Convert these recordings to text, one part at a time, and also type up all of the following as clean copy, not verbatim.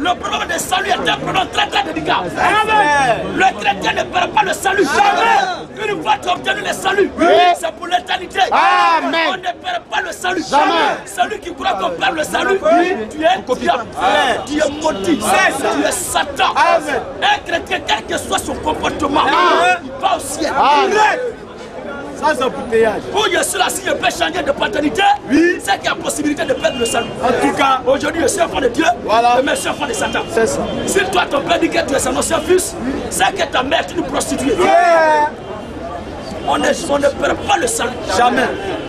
Le problème de salut est un problème très très délicat. Le chrétien ne perd pas le salut. Jamais. Une fois tu as obtenu le salut, c'est pour l'éternité. On ne perd pas le salut. Jamais. Celui qui croit qu'on perd le salut, tu es diable. Tu es maudit. Tu es Satan. Un chrétien, quel que soit son comportement, il va au ciel. Sans embouteillage. Où je suis là, si je peux changer de paternité, c'est qu'il y a possibilité de perdre le salut. En tout cas, aujourd'hui, je suis enfant de Dieu, demain, je suis enfant de Satan. C'est ça. Si toi, ton père dit que tu es son ancien fils, c'est que ta mère est une prostituée. On ne perd pas le salut. Jamais.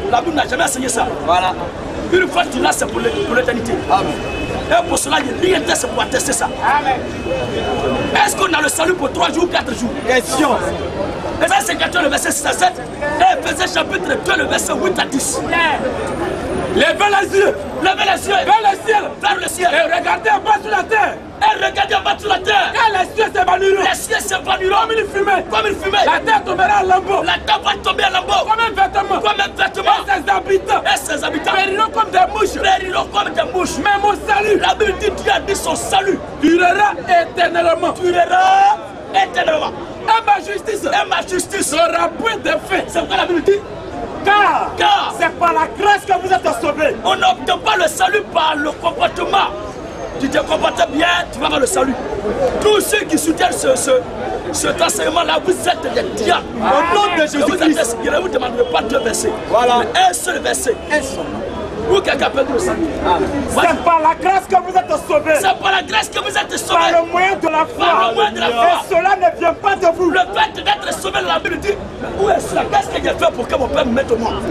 La Bible n'a jamais enseigné ça. Voilà. Une fois que tu l'as, c'est pour l'éternité. Et pour cela, il y a un test pour attester ça. Est-ce qu'on a le salut pour 3 jours ou 4 jours? Question. Et ça, c'est 4 le verset 6 à 7. Et Éphésiens chapitre 2, le verset 8 à 10. Levez les yeux. Levez les yeux Vers le ciel. vers le ciel. Et regardez en bas sur la terre. Et regardez en bas sur la terre. Quand les cieux s'évanouiront. Les cieux s'évanouiront Comme une fumée. comme une fumée. La terre tombera en lambeaux. La terre va tomber en lambeaux. Comme un vêtement. Comme un vêtement. Et ses habitants. Et ses habitants périront comme des mouches. périront comme des mouches. Mais mon salut La Bible dit Dieu a dit son salut durera éternellement. durera éternellement. Et ma justice Et ma justice sera point de fait. C'est pourquoi la Bible dit Car c'est par la grâce que vous êtes sauvés. on n'obtient pas le salut par le comportement. Tu te comportes bien, tu vas avoir le salut. Tous ceux qui soutiennent cet enseignement-là, vous êtes des diables. Au nom de Jésus-Christ. Je ne vous demanderai pas 2 versets. Voilà. Mais un seul verset. Un seul. Où quelqu'un peut le salut. C'est par la grâce que vous êtes sauvés. C'est par la grâce que vous êtes Par sauvés. le moyen de la foi. Par le moyen de la foi. Et cela ne vient pas de vous. Le fait d'être sauvé, la Bible dit, où est cela? Qu'est-ce que j'ai fait pour que mon père me mette au monde?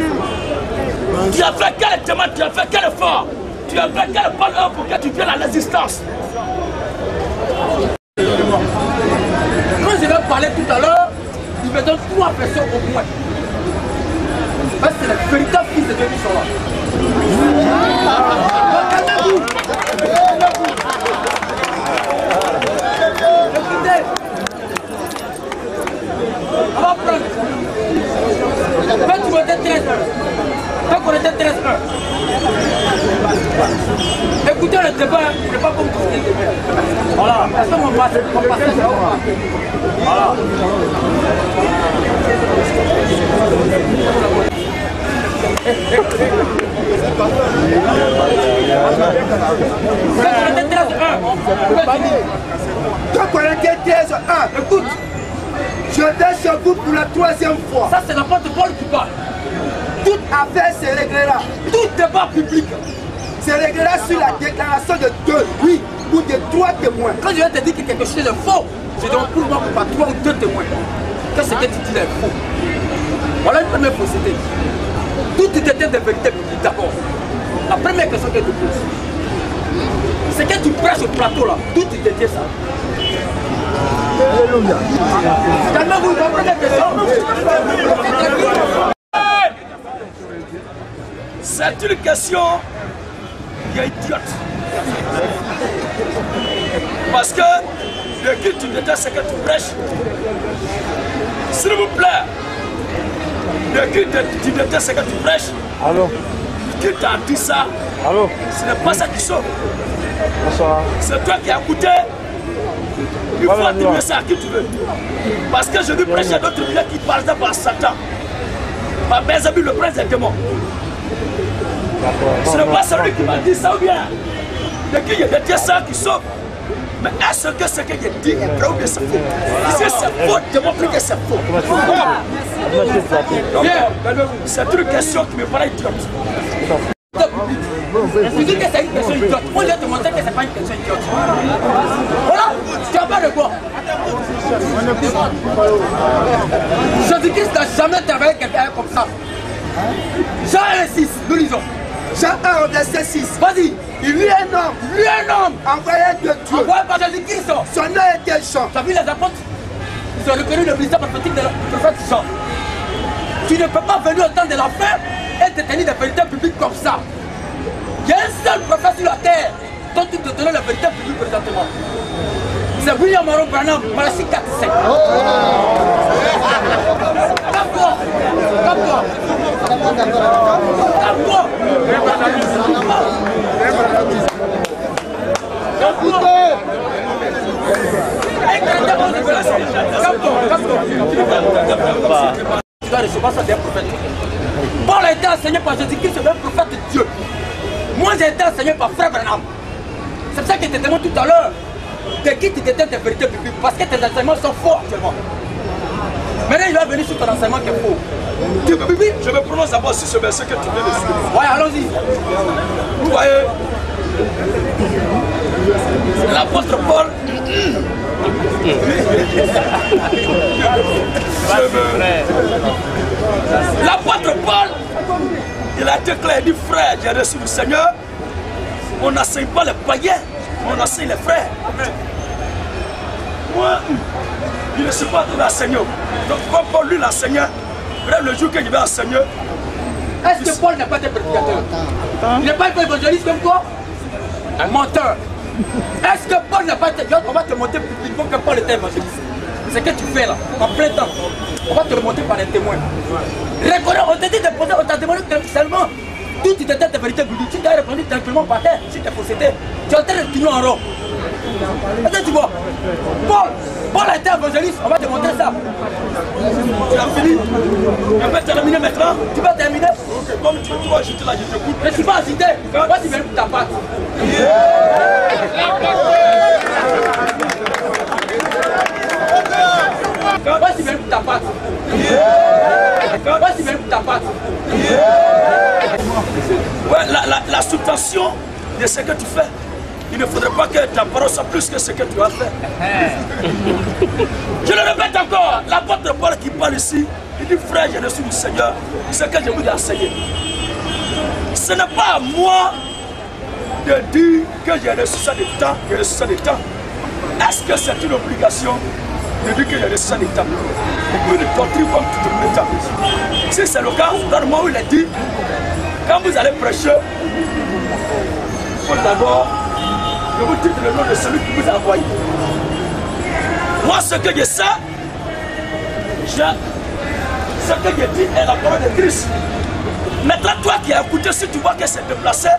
Tu as fait quel témoin? Tu as fait quel effort? Tu as fait quel pas pour que tu viennes à l'existence? Quand je vais parler tout à l'heure, il me donne 3 personnes au moins. Parce que c'est le véritable fils de Dieu qui sont là. Regardez-vous. Écoutez. On va prendre. Quand tu étais 13 heures. Quand on était 13 heures. Écoutez le débat, je ne sais pas comme tout ce qui est débat. Voilà. Est-ce que mon passé c'est où? Voilà. Quand on était 13 1, Écoute, je vais sur vous pour la 3e fois. ça c'est l'apôtre Paul qui parle. Toute affaire se réglera. Tout débat public. Se réglera sur la déclaration de 2, oui, ou de 3 témoins. Quand je vais te dire que quelque chose est faux, je demande pour moi par 3 ou 2 témoins. Qu'est-ce que tu dis est faux? Voilà une première fausseté. Tout était de vérité publique d'abord. La première question que tu poses, c'est que tu prêches au plateau là, tout était ça. Alléluia. Calmez-vous, la première question. C'est une question qui est idiote. Parce que de qui tu détestes ce que tu prêches. S'il vous plaît, de qui tu détestes ce que tu prêches. Allô? Qui t'a dit ça? Allô? Ce n'est pas ça qui sauve. Bonsoir. C'est toi qui as goûté. Il faut attribuer ça à qui tu veux. Parce que je lui prêche à d'autres biens qui parlent par Satan. Par Bézabul, le prince des démons. Ce n'est pas celui qui m'a dit ça ou bien. De qui il y a ça qui sauve. Mais est-ce que ce que j'ai dit est vrai ou bien c'est faux? Si c'est faux, démontre que c'est faux. C'est une question qui me paraît idiote. Tu dis que c'est une question idiote. Moi, je vais te montrer que c'est pas une question idiote. Voilà, tu n'as pas de quoi. Jésus-Christ n'a jamais travaillé quelqu'un comme ça. Jean 1,6, nous lisons. Jean 1, verset 6. Vas-y. Il y a un homme envoyé de Dieu. Envoyé par Jésus-Christ. Son nom était Jean. Tu as vu les apôtres? Ils ont reconnu le ministère prophétique de prophète Jean. Tu ne peux pas venir au temps de la fin et te tenir des vérités publiques comme ça. Il y a un seul prophète sur la terre dont tu te donnes la vérité publique présentement. C'est William Morrow Branham, Malachie 4, 5. Calme-toi. Calme-toi. Calme-toi. enseigné par Jésus-Christ, c'est le prophète de Dieu. Moi, j'ai été enseigné par Frère Branham. C'est pour ça que je te demande tout à l'heure de qui tu détiens tes vérités bibliques. Parce que tes enseignements sont faux actuellement. Maintenant, il va venir sur ton enseignement qui est faux. Je me prononce d'abord sur ce verset que tu viens de suivre. Ouais, allons-y. Vous voyez, l'apôtre Paul. L'apôtre Paul, il a été clair, il dit frère, j'ai reçu le Seigneur. On n'enseigne pas les païens, on enseigne les frères. Moi, je ne suis pas tout l'enseignant. Donc, comme Paul lui l'enseignait, le jour que je vais enseigner. Est-ce que Paul n'a pas été prédicateur? Il n'est pas un évangéliste comme toi? Un menteur. Est-ce que Paul n'a pas été... On va te montrer publiquement que Paul était évangéliste. C'est ce que tu fais là, en plein temps. On va te le montrer par un témoin. Reconnais, on t'a dit de poser, on t'a demandé seulement. Tout tu t'étais de vérité biblique, tu t'as répondu tranquillement par terre, si tu es possédé. Tu es en train de tourner en rond. Est-ce que tu vois? Paul a été évangéliste, on va te montrer ça. Tu as fini? Tu vas terminer maintenant? Tu vas terminer? Ok, comme tu vas agiter là, je t'écoute. Je ne suis pas agité. Moi, tu viens pour ta patte. Moi, tu viens pour ta patte. Moi, tu viens pour ta patte. Ouais, la sous-tension de ce que tu fais. Il ne faudrait pas que ta parole soit plus que ce que tu as fait. Je le répète encore, l'apôtre Paul qui parle ici, il dit frère, j'ai reçu du Seigneur, ce que je vous ai enseigné. Ce n'est pas à moi de dire que j'ai reçu ça de temps, j'ai reçu ça de temps. Est-ce que c'est une obligation de dire que j'ai reçu ça de temps? Une doctrine comme tout le temps. Si c'est le cas, dans le moment où il a dit, quand vous allez prêcher, il faut d'abord je vous dis le nom de celui qui vous a envoyé. Moi, ce que je sais, ce que je dis est la parole de Christ. Maintenant, toi qui as écouté, si tu vois que c'est déplacé,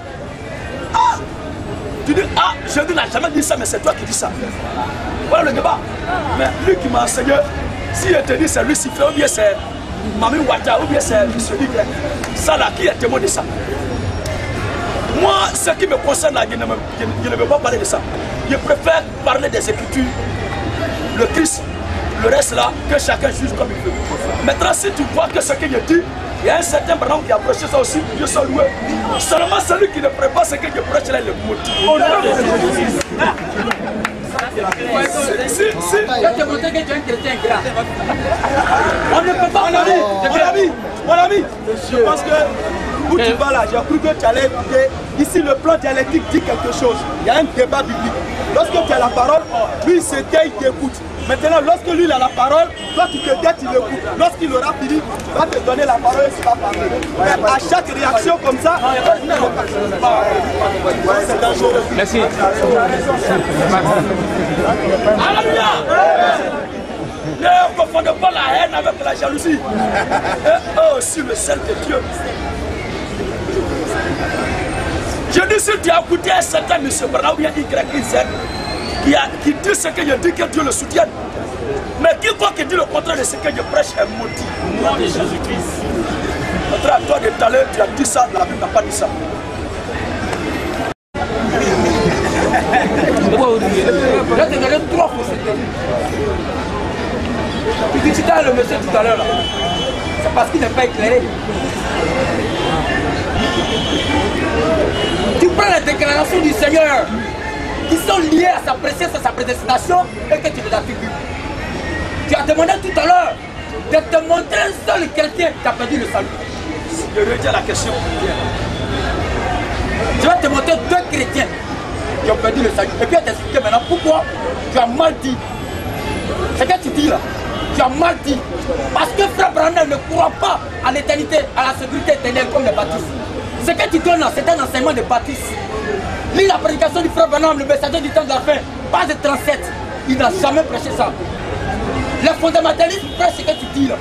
tu dis, je n'ai jamais dit ça, mais c'est toi qui dis ça. Voilà le débat. Mais lui qui m'a enseigné, si je te dis c'est Lucifer, ou bien c'est Mami Wata, ou bien c'est celui ça là, qui est témoin de ça. Moi, ce qui me concerne là, je ne veux pas parler de ça. Je préfère parler des Écritures, le Christ, le reste là, que chacun juge comme il veut. Maintenant, si tu vois que ce que je dis, il y a un certain Branham qui a prêché ça aussi, je suis loué. Seulement celui qui ne prépare ce que je prêche là, il le motive. Quand tu as montré que tu es un chrétien grave. On ne peut pas. Mon ami, je pense que où tu vas là, j'ai cru que tu allais écouter. Ici, le plan dialectique dit quelque chose. Il y a un débat biblique. Lorsque tu as la parole, lui, il se tait, il t'écoute. Maintenant, lorsque lui, il a la parole, toi, tu te tais, tu l'écoutes. Lorsqu'il aura fini, tu vas te donner la parole et tu vas parler. Mais à chaque réaction comme ça, c'est dangereux. Merci. Alléluia! Ne confondez pas la haine avec la jalousie. Et eux aussi le sel de Dieu. Je dis si tu as écouté un certain M. Branham ou bien YZ qui dit ce que je dis, que Dieu le soutienne. Mais quiconque dit le contraire de ce que je prêche est maudit. Au nom de Jésus-Christ. Contre à toi de t'aller, tu as dit ça, la Bible n'a pas dit ça. Là, tu as donné 3 faussetés. Tu dis, tu as le monsieur tout à l'heure là. C'est parce qu'il n'est pas éclairé. Tu prends la déclaration du Seigneur qui sont liées à sa présence, à sa prédestination et que tu les attribues. Tu as demandé tout à l'heure de te montrer un seul chrétien qui a perdu le salut. Je retiens la question. Je vais te montrer 2 chrétiens qui ont perdu le salut. Et puis, je vais t'expliquer maintenant pourquoi tu as mal dit. Ce que tu dis là, tu as mal dit. Parce que Frère Branham ne croit pas à l'éternité, à la sécurité éternelle comme les baptistes. Ce que tu donnes là, c'est un enseignement de baptiste. Lis la prédication du Frère Branham, le messager du temps de la fin, page 37. Il n'a jamais prêché ça. Les fondamentalistes prêchent ce que tu dis là.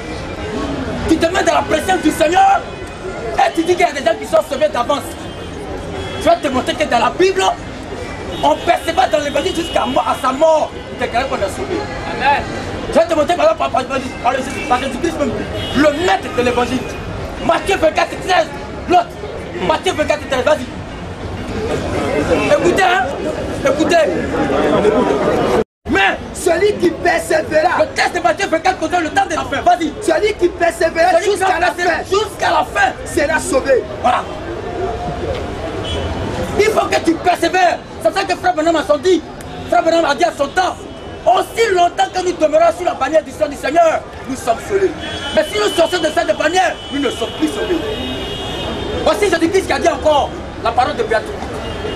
Tu te mets dans la présence du Seigneur et tu dis qu'il y a des gens qui sont sauvés d'avance. Je vais te montrer que dans la Bible, on persévère dans l'évangile jusqu'à sa mort. Déclaré qu'on est sauvé. Amen. Je vais te montrer par exemple par Jésus-Christ même, le maître de l'évangile. Matthieu 24, 16. L'autre, Matthieu 24, 13, vas-y. Écoutez, hein. Écoutez. Mais celui qui persévéra. Le test de Matthieu 24 concerne le temps de la fin. Vas-y. Celui qui persévéra jusqu'à la fin. Jusqu'à la fin. Sera sauvé. Voilà. Il faut que tu persévères. C'est ça que Frère Branham a dit. Frère Branham a dit à son temps. Aussi longtemps que nous demeurons sur la bannière du sang du Seigneur, nous sommes sauvés. Mais si nous sortons de cette bannière, nous ne sommes plus sauvés. Voici Jésus-Christ qui a dit encore la parole de Béatrice.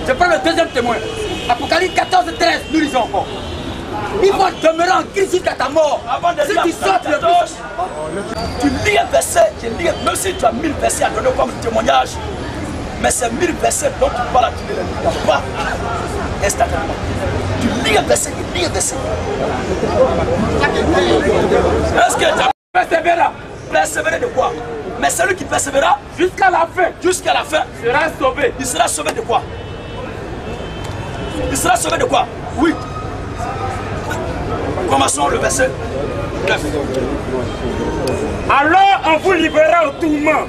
Je prends le deuxième témoin. Apocalypse 14, 13, nous lisons encore. Il faut demeurer en Christ jusqu'à ta mort. Avant de si lire tu sors le plus... Tu lis un verset, même si tu as 1000 versets à donner comme témoignage, mais ces 1000 versets dont tu parles, tu ne les lis pas instantanément. Tu lis un verset, tu lis un verset. Est-ce que tu as persévéré? Persévérer de quoi? Mais celui qui persévérera jusqu'à la fin, sera sauvé. Il sera sauvé de quoi? Il sera sauvé de quoi? Oui. Commençons le verset 9. Alors on vous libérera au tourment.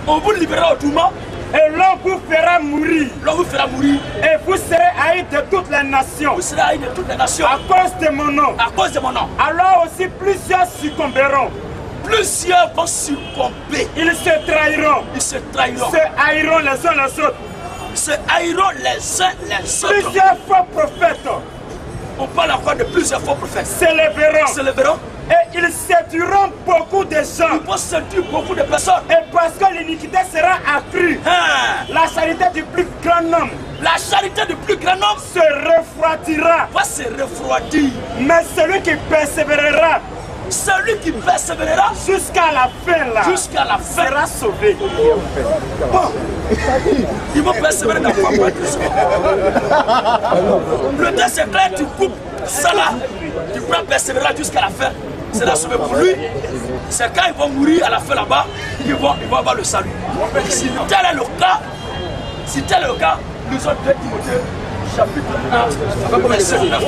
On vous libérera au tourment. Et l'on vous fera mourir. L'on vous fera mourir. Et vous serez haïs de toutes les nations. Vous serez haïs de toutes les nations. À cause de mon nom. À cause de mon nom. Alors aussi plusieurs succomberont. Plusieurs vont succomber. Ils se trahiront. Ils se trahiront. Se haïront les uns les autres. Se haïront les uns les autres. Plusieurs faux prophètes. On parle encore de plusieurs faux prophètes. S'élèveront. Et ils séduiront beaucoup de gens. Ils vont séduire beaucoup de personnes. Et parce que l'iniquité sera accrue, la charité du plus grand homme, la charité du plus grand homme se refroidira. Va se refroidir. Mais celui qui persévérera, jusqu'à la fin, sera sauvé. Bon. Ils vont persévérer dans quoi? Le texte est clair, tu coupes ça là, tu prends persévérer jusqu'à la fin. C'est la sauvé pour lui. C'est quand ils vont mourir à la fin là-bas, ils vont avoir le salut. Si tel est le cas, nous sommes 2 Timothée, chapitre 1, verset 9.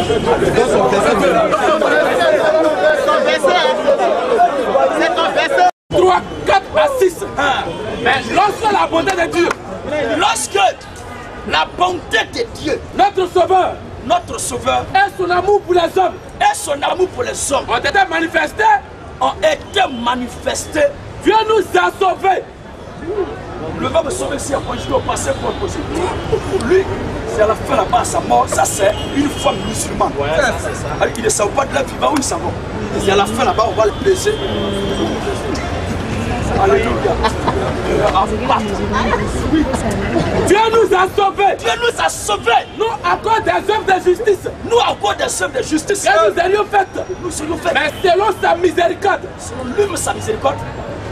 3, 4 à 6. Mais lorsque la bonté de Dieu, lorsque la bonté de Dieu, notre Sauveur, et son amour pour les hommes, ont été manifestés, Dieu nous a sauvés. Le va me sauver si après je dois passer pour le possible. Lui, c'est à la fin là-bas à sa mort, ça c'est une femme musulmane. Il ne savent pas de la vivant où il s'en va. C'est à la fin là-bas, on va le baiser. Alléluia. Dieu nous a sauvés. Dieu nous a sauvés. Nous à cause des œuvres de justice. Nous à cause des œuvres de justice. Que nous allions faites. Nous serions faits. Mais selon sa miséricorde. Selon lui, sa miséricorde.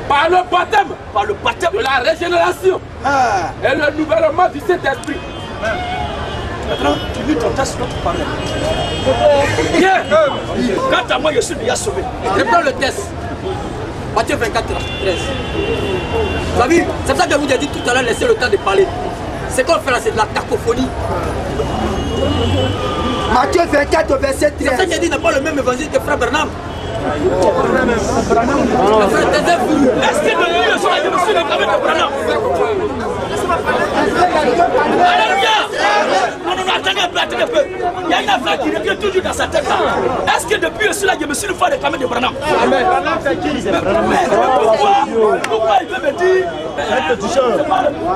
Par le baptême de la régénération et le nouvellement du Saint-Esprit. Maintenant, tu lis ton texte dont tu parlais. Bien. Quant à moi, je suis déjà sauvé. Reprends le texte. Matthieu 24, 13. Vous avez vu, c'est ça que je vous ai dit tout à l'heure, laissez le temps de parler. C'est qu'on fait là, c'est de la cacophonie. Matthieu 24, verset 13. C'est ça que j'ai dit, n'est pas le même évangile que Frère Branham. Est-ce que depuis le soir, je me suis réclamé de Branham? Alléluia! Non, attendez un peu. Il y a une affaire qui revient toujours dans sa tête là. Est-ce que depuis cela, je me suis une fois réclamé de Branham? Mais pourquoi il veut me dire?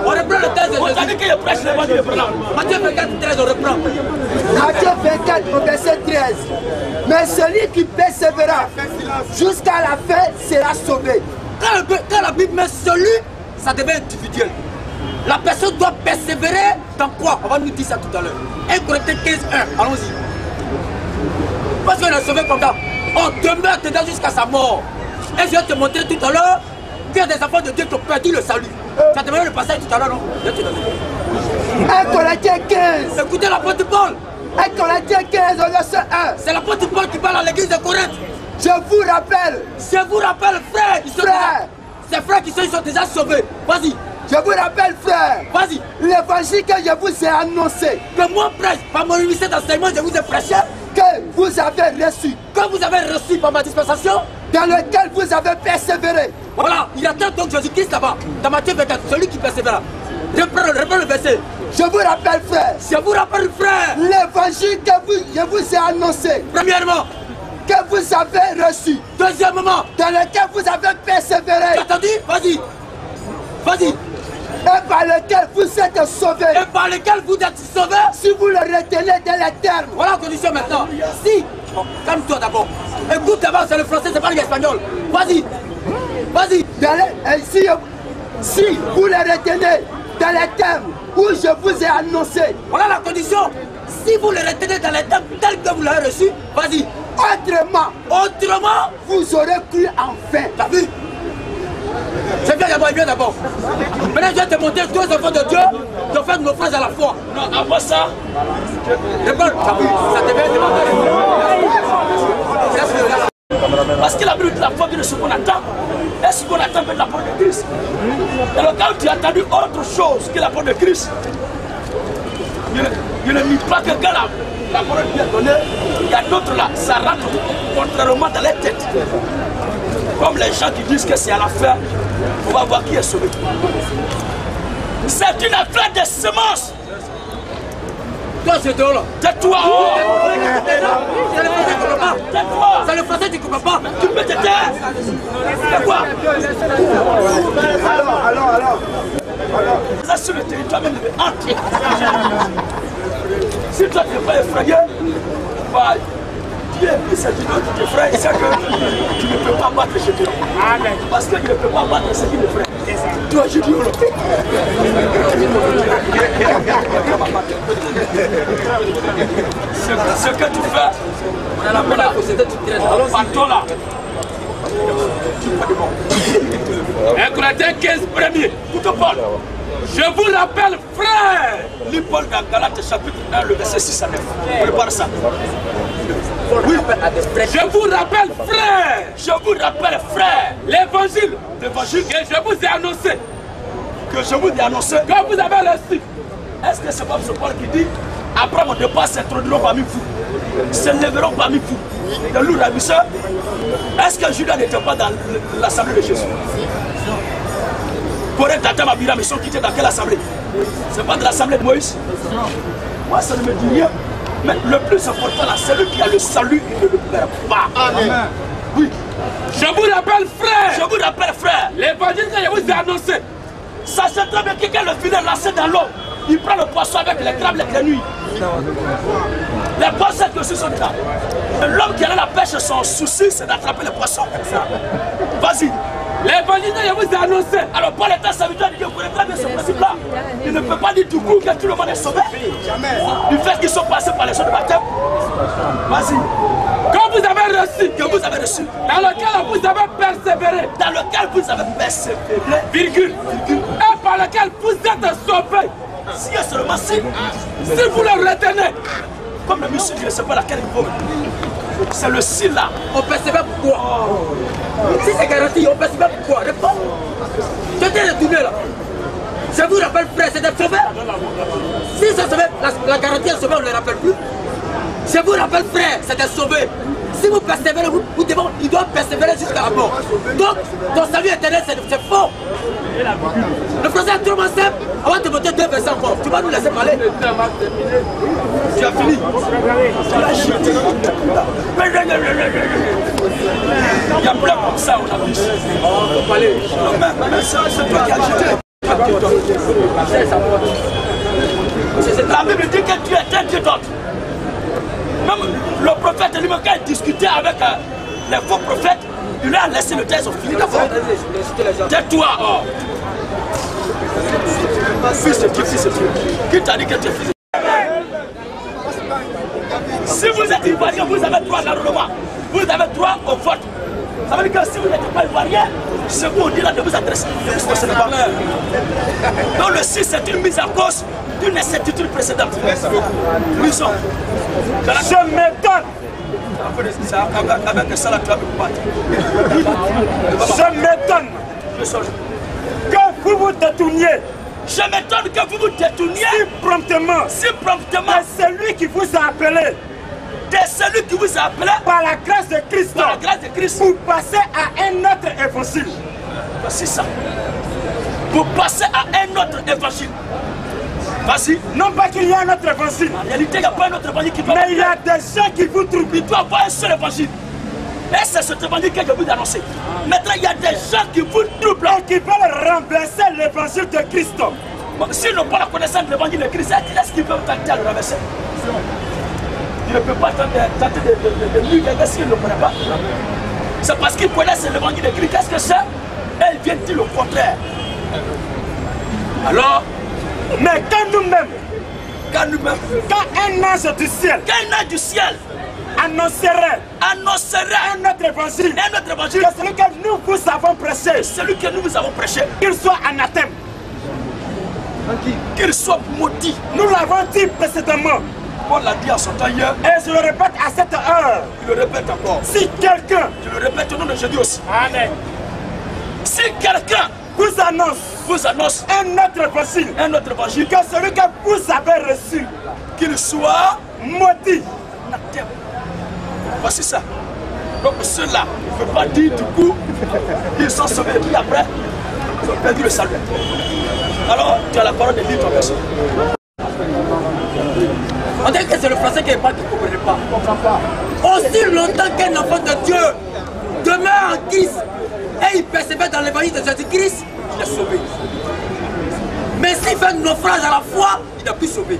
On reprend le texte de Jésus. On t'a dit qu'il prêche l'évangile de Branham. Matthieu 24, 13, on reprend. Matthieu 24, verset 13. Mais celui qui persévérera jusqu'à la fin sera sauvé. Quand la Bible met celui, ça devient individuel. La personne doit persévérer dans quoi? On va nous dire ça tout à l'heure. 1 Corinthiens 15, 1, allons-y. Parce qu'on est sauvé comme ça, on demeure dedans jusqu'à sa mort. Et je vais te montrer tout à l'heure qu'il y a des enfants de Dieu qui ont perdu le salut. Tu as demandé le passage tout à l'heure, non? 1 Corinthiens 15. Écoutez l'apôtre Paul. 1 Corinthiens 15, verset 1. C'est l'apôtre Paul qui parle à l'église de Corinthe. Je vous rappelle, frères, ces frères qui sont déjà sauvés. Vas-y. Je vous rappelle, frère, vas-y. L'évangile que je vous ai annoncé, que moi prêche, par mon ministère d'enseignement, je vous ai prêché, que vous avez reçu. Que vous avez reçu par ma dispensation. Dans lequel vous avez persévéré. Voilà, il attend donc Jésus-Christ là-bas. Dans Matthieu 24, celui qui persévère. Reprends le verset. Je vous rappelle, frère. Je vous rappelle, frère. L'évangile que je vous ai annoncé. Premièrement. Que vous avez reçu. Deuxièmement. Dans lequel vous avez persévéré. Tu as entendu? Vas-y. Vas-y. Et par lequel vous êtes sauvés. Et par lequel vous êtes sauvés. Si vous le retenez dans les termes. Voilà la condition maintenant. Si. Calme-toi d'abord. Écoute d'abord, c'est le français, c'est pas l'espagnol. Vas-y. Vas-y. Si vous le retenez dans les termes où je vous ai annoncé. Voilà la condition. Si vous le retenez dans les termes tels que vous l'avez reçu, vas-y. Autrement, vous aurez cru enfin. T'as vu? C'est bien d'abord, bien d'abord. Maintenant, je vais te montrer deux enfants de Dieu qui ont fait nos frères à la foi. Non, avant ça. Réponds, t'as vu? Ça te vient demander. Parce que la Bible dit la foi vient de ce qu'on attend. Et ce qu'on attend vient de la parole de Christ. Et le cas où tu as attendu autre chose que la parole de Christ, je ne nie pas que quand la parole vient donner, il y a d'autres là, ça rentre contrairement dans les têtes. Comme les gens qui disent que c'est à la fin, on va voir qui est sauvé. C'est une affaire de semences. Toi, c'est toi là. Tais-toi. Tais-toi. C'est le français, tu comprends pas. Tu peux te taire. C'est quoi? Alors. Ça sur le territoire même de entier. Si toi tu n'es pas effrayé, bah, Dieu est c'est Dieu qui t'effraie, c'est que tu ne peux pas battre chez toi. Parce que tu ne peux pas battre ce qui t'effraie. Toi, je dis ce que tu fais, on a la peine à posséder, tu traites. Partons là. 1 Corinthiens 15 premier. Écoute Paul. Je vous rappelle, frère. Lis Paul dans Galates chapitre 1, le verset 6 à 9. Prépare ça. Oui. Je vous rappelle, frère. Je vous rappelle, frère. L'évangile. L'évangile que je vous ai annoncé. Que je vous ai annoncé. Que vous avez reçu. Est-ce que c'est pas ce Paul qui dit après mon départ s'introduiront parmi vous, se lèveront parmi vous, de lourds ravisseurs? Est-ce que Judas n'était pas dans l'assemblée de Jésus? Corée, Tata, Mabiram, ils sont quittés dans quelle assemblée? C'est pas de l'assemblée de Moïse? Moi, ça ne me dit rien. Mais le plus important là, c'est lui qui a le salut, il ne le perd pas. Amen. Oui. Je vous rappelle, frère. Je vous rappelle, frère. L'évangile que je vous ai annoncé. Sachez très bien que quand le filet est lancé dans l'eau, il prend le poisson avec les crabes les nuits. Les poissons aussi sont dedans. L'homme qui a la pêche, son souci, c'est d'attraper les poissons. Vas-y. L'évangile que je vous ai annoncé. Alors, Paul est un serviteur de Dieu, vous connaissez très bien ce principe-là. Il ne peut pas dire tout court que tout le monde est sauvé. Du fait qu'ils sont passés par les eaux de baptême. Vas-y. Que vous avez reçu. Que vous avez reçu. Dans lequel vous avez persévéré. Dans lequel vous avez persévéré. Virgule. Et par lequel vous êtes sauvés. Si et seulement si vous le retenez. Comme le monsieur, je ne sais pas laquelle il faut. C'est le si là. On persévère pourquoi? Si c'est garanti, on persévère pourquoi? Réponds. Je t'ai retourné là. Je vous rappelle, frère, c'est d'être sauvé. Si c'est sauvé, la garantie est sauvée, on ne le rappelle plus. Je vous rappelle, frère, c'est d'être sauvé. Si vous persévérez, il doit persévérer jusqu'à la mort. Donc, ton salut éternel, c'est faux. Le français est trop simple. On va te voter 2 versets encore. Tu vas nous laisser parler. Tu as fini. Tu l'as jeté. Il y a plein comme ça, on a vu. On peut parler. C'est toi qui as jeté. La Bible dit que tu es un Dieu d'autre. Même le prophète lui-même, quand il discutait avec les faux prophètes, il lui a laissé le texte au fil d'abord. Tais-toi. Fils de Dieu, fils de Dieu. Qui t'a dit que tu es fils de Dieu? Si vous êtes ivoirien, vous avez droit à l'enrôlement. Vous avez droit au vote. Ça veut dire que si vous n'êtes pas ivoirien, ce qu'on dit là de vous adresser. Donc le 6, c'est une mise en cause d'une incertitude précédente. Mission. Je m'étonne. Avec ça là, tu vas me battre. Je m'étonne que vous vous détourniez. Je m'étonne que vous vous détourniez. Si promptement. Si promptement. C'est lui qui vous a appelé. C'est celui qui vous a appelé par la grâce de Christ. Par la grâce de Christ. Pour passer à un autre évangile. C'est ça. Pour passer à un autre évangile. Vas-y. Non pas qu'il y a un autre évangile. En réalité, il n'y a pas un autre évangile qui doit. Mais il y a des gens qui vous troublent. Il doit avoir un seul évangile. Et c'est cet évangile que je vous annoncer. Maintenant, il y a des gens qui vous troublent. Et qui veulent remplacer l'évangile de Christ. Bon, s'ils n'ont pas la connaissance de l'évangile de Christ, est-ce qu'ils peuvent tenter à le renverser? Ils ne peuvent pas tenter de lui gagner s'ils ne le connaissent pas. C'est parce qu'ils connaissent l'évangile de Christ. Qu'est-ce que c'est? Et ils viennent dire le contraire. Alors, mais quand nous-mêmes, quand un ange du ciel, annoncerait un autre évangile, que celui que nous vous avons prêché, qu'il soit anathème, qu'il soit maudit. Nous l'avons dit précédemment. Paul l'a dit en son temps hier. Et je le répète à cette heure. Il le répète encore. Si quelqu'un, je le répète au nom de Jésus aussi. Amen. Si quelqu'un vous annonce un autre évangile, que celui que vous avez reçu, qu'il soit maudit. Voici ça. Donc ceux-là, il ne faut pas dire du coup qu'ils sont sauvés et puis après, ils ont perdu le salut. Alors, tu as la parole de Dieu, ton personne. On dirait que c'est le français qui n'est pas, qui ne comprend pas. Aussi longtemps qu'un enfant de Dieu demeure en Christ et il persévère dans l'évangile de Jésus-Christ, il est sauvé. Mais s'il fait un naufrage à la foi, il n'est plus sauvé.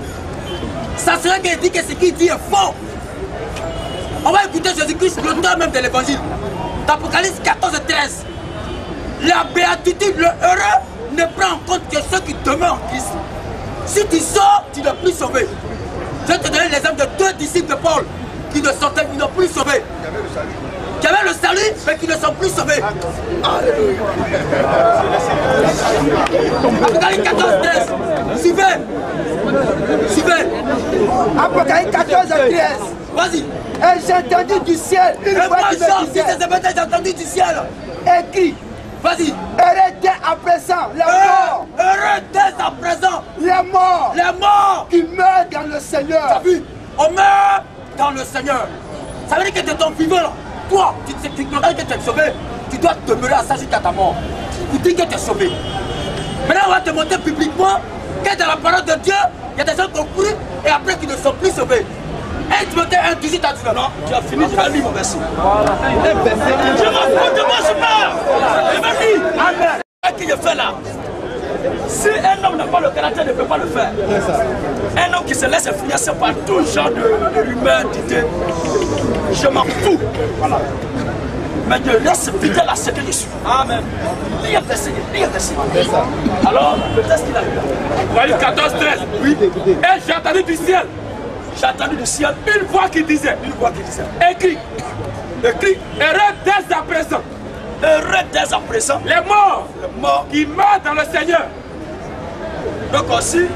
Ça serait qu'il dit que ce qu'il dit est faux. On va écouter Jésus-Christ, l'auteur même de l'évangile. D'Apocalypse 14 et 13. La béatitude, le heureux, ne prend en compte que ceux qui demeurent en Christ. Si tu sors, tu n'es plus sauvé. Je vais te donner l'exemple de deux disciples de Paul qui n'ont plus sauvé. Qui avaient le salut, mais qui ne sont plus sauvés. Alléluia. Apocalypse 14, 13. Suivez. Apocalypse 14 et 13. Vas-y. Et j'ai entendu du ciel une voix qui me disait, j'ai entendu du ciel. Écrit. Vas-y. Heureux dès à présent, les morts. Heureux dès à présent. Les morts. Les morts. Qui meurent dans le Seigneur. Tu as vu? On meurt dans le Seigneur. Ça veut dire que tu es ton vivant là. Toi, tu crois que tu es sauvé. Tu dois demeurer à ça jusqu'à ta mort. Tu dis que tu es sauvé. Maintenant, on va te montrer publiquement que dans la parole de Dieu, il y a des gens qui ont cru et après qui ne sont plus sauvés. Et tu me dis un 18 à 19. Non, tu as fini, je vais lire mon verset. Je m'en fous de moi, je pars. Je vais lire. Amen. Qu'est-ce que je fais là? Si un homme n'a pas le caractère, il ne peut pas le faire. Un homme qui se laisse influencer par tout genre de rumeurs, d'idées, je m'en fous. Voilà. Mais je reste fidèle à ce que je suis. Amen. Lis un verset. Alors, le texte qu'il a lu là. Apocalypse 14, 13. Oui. Et j'ai entendu du ciel. J'ai entendu du ciel Une voix qui disait. Écrit. Heureux dès à présent. Heureux dès à présent. Les morts. Qui meurent dans le Seigneur. Donc aussi,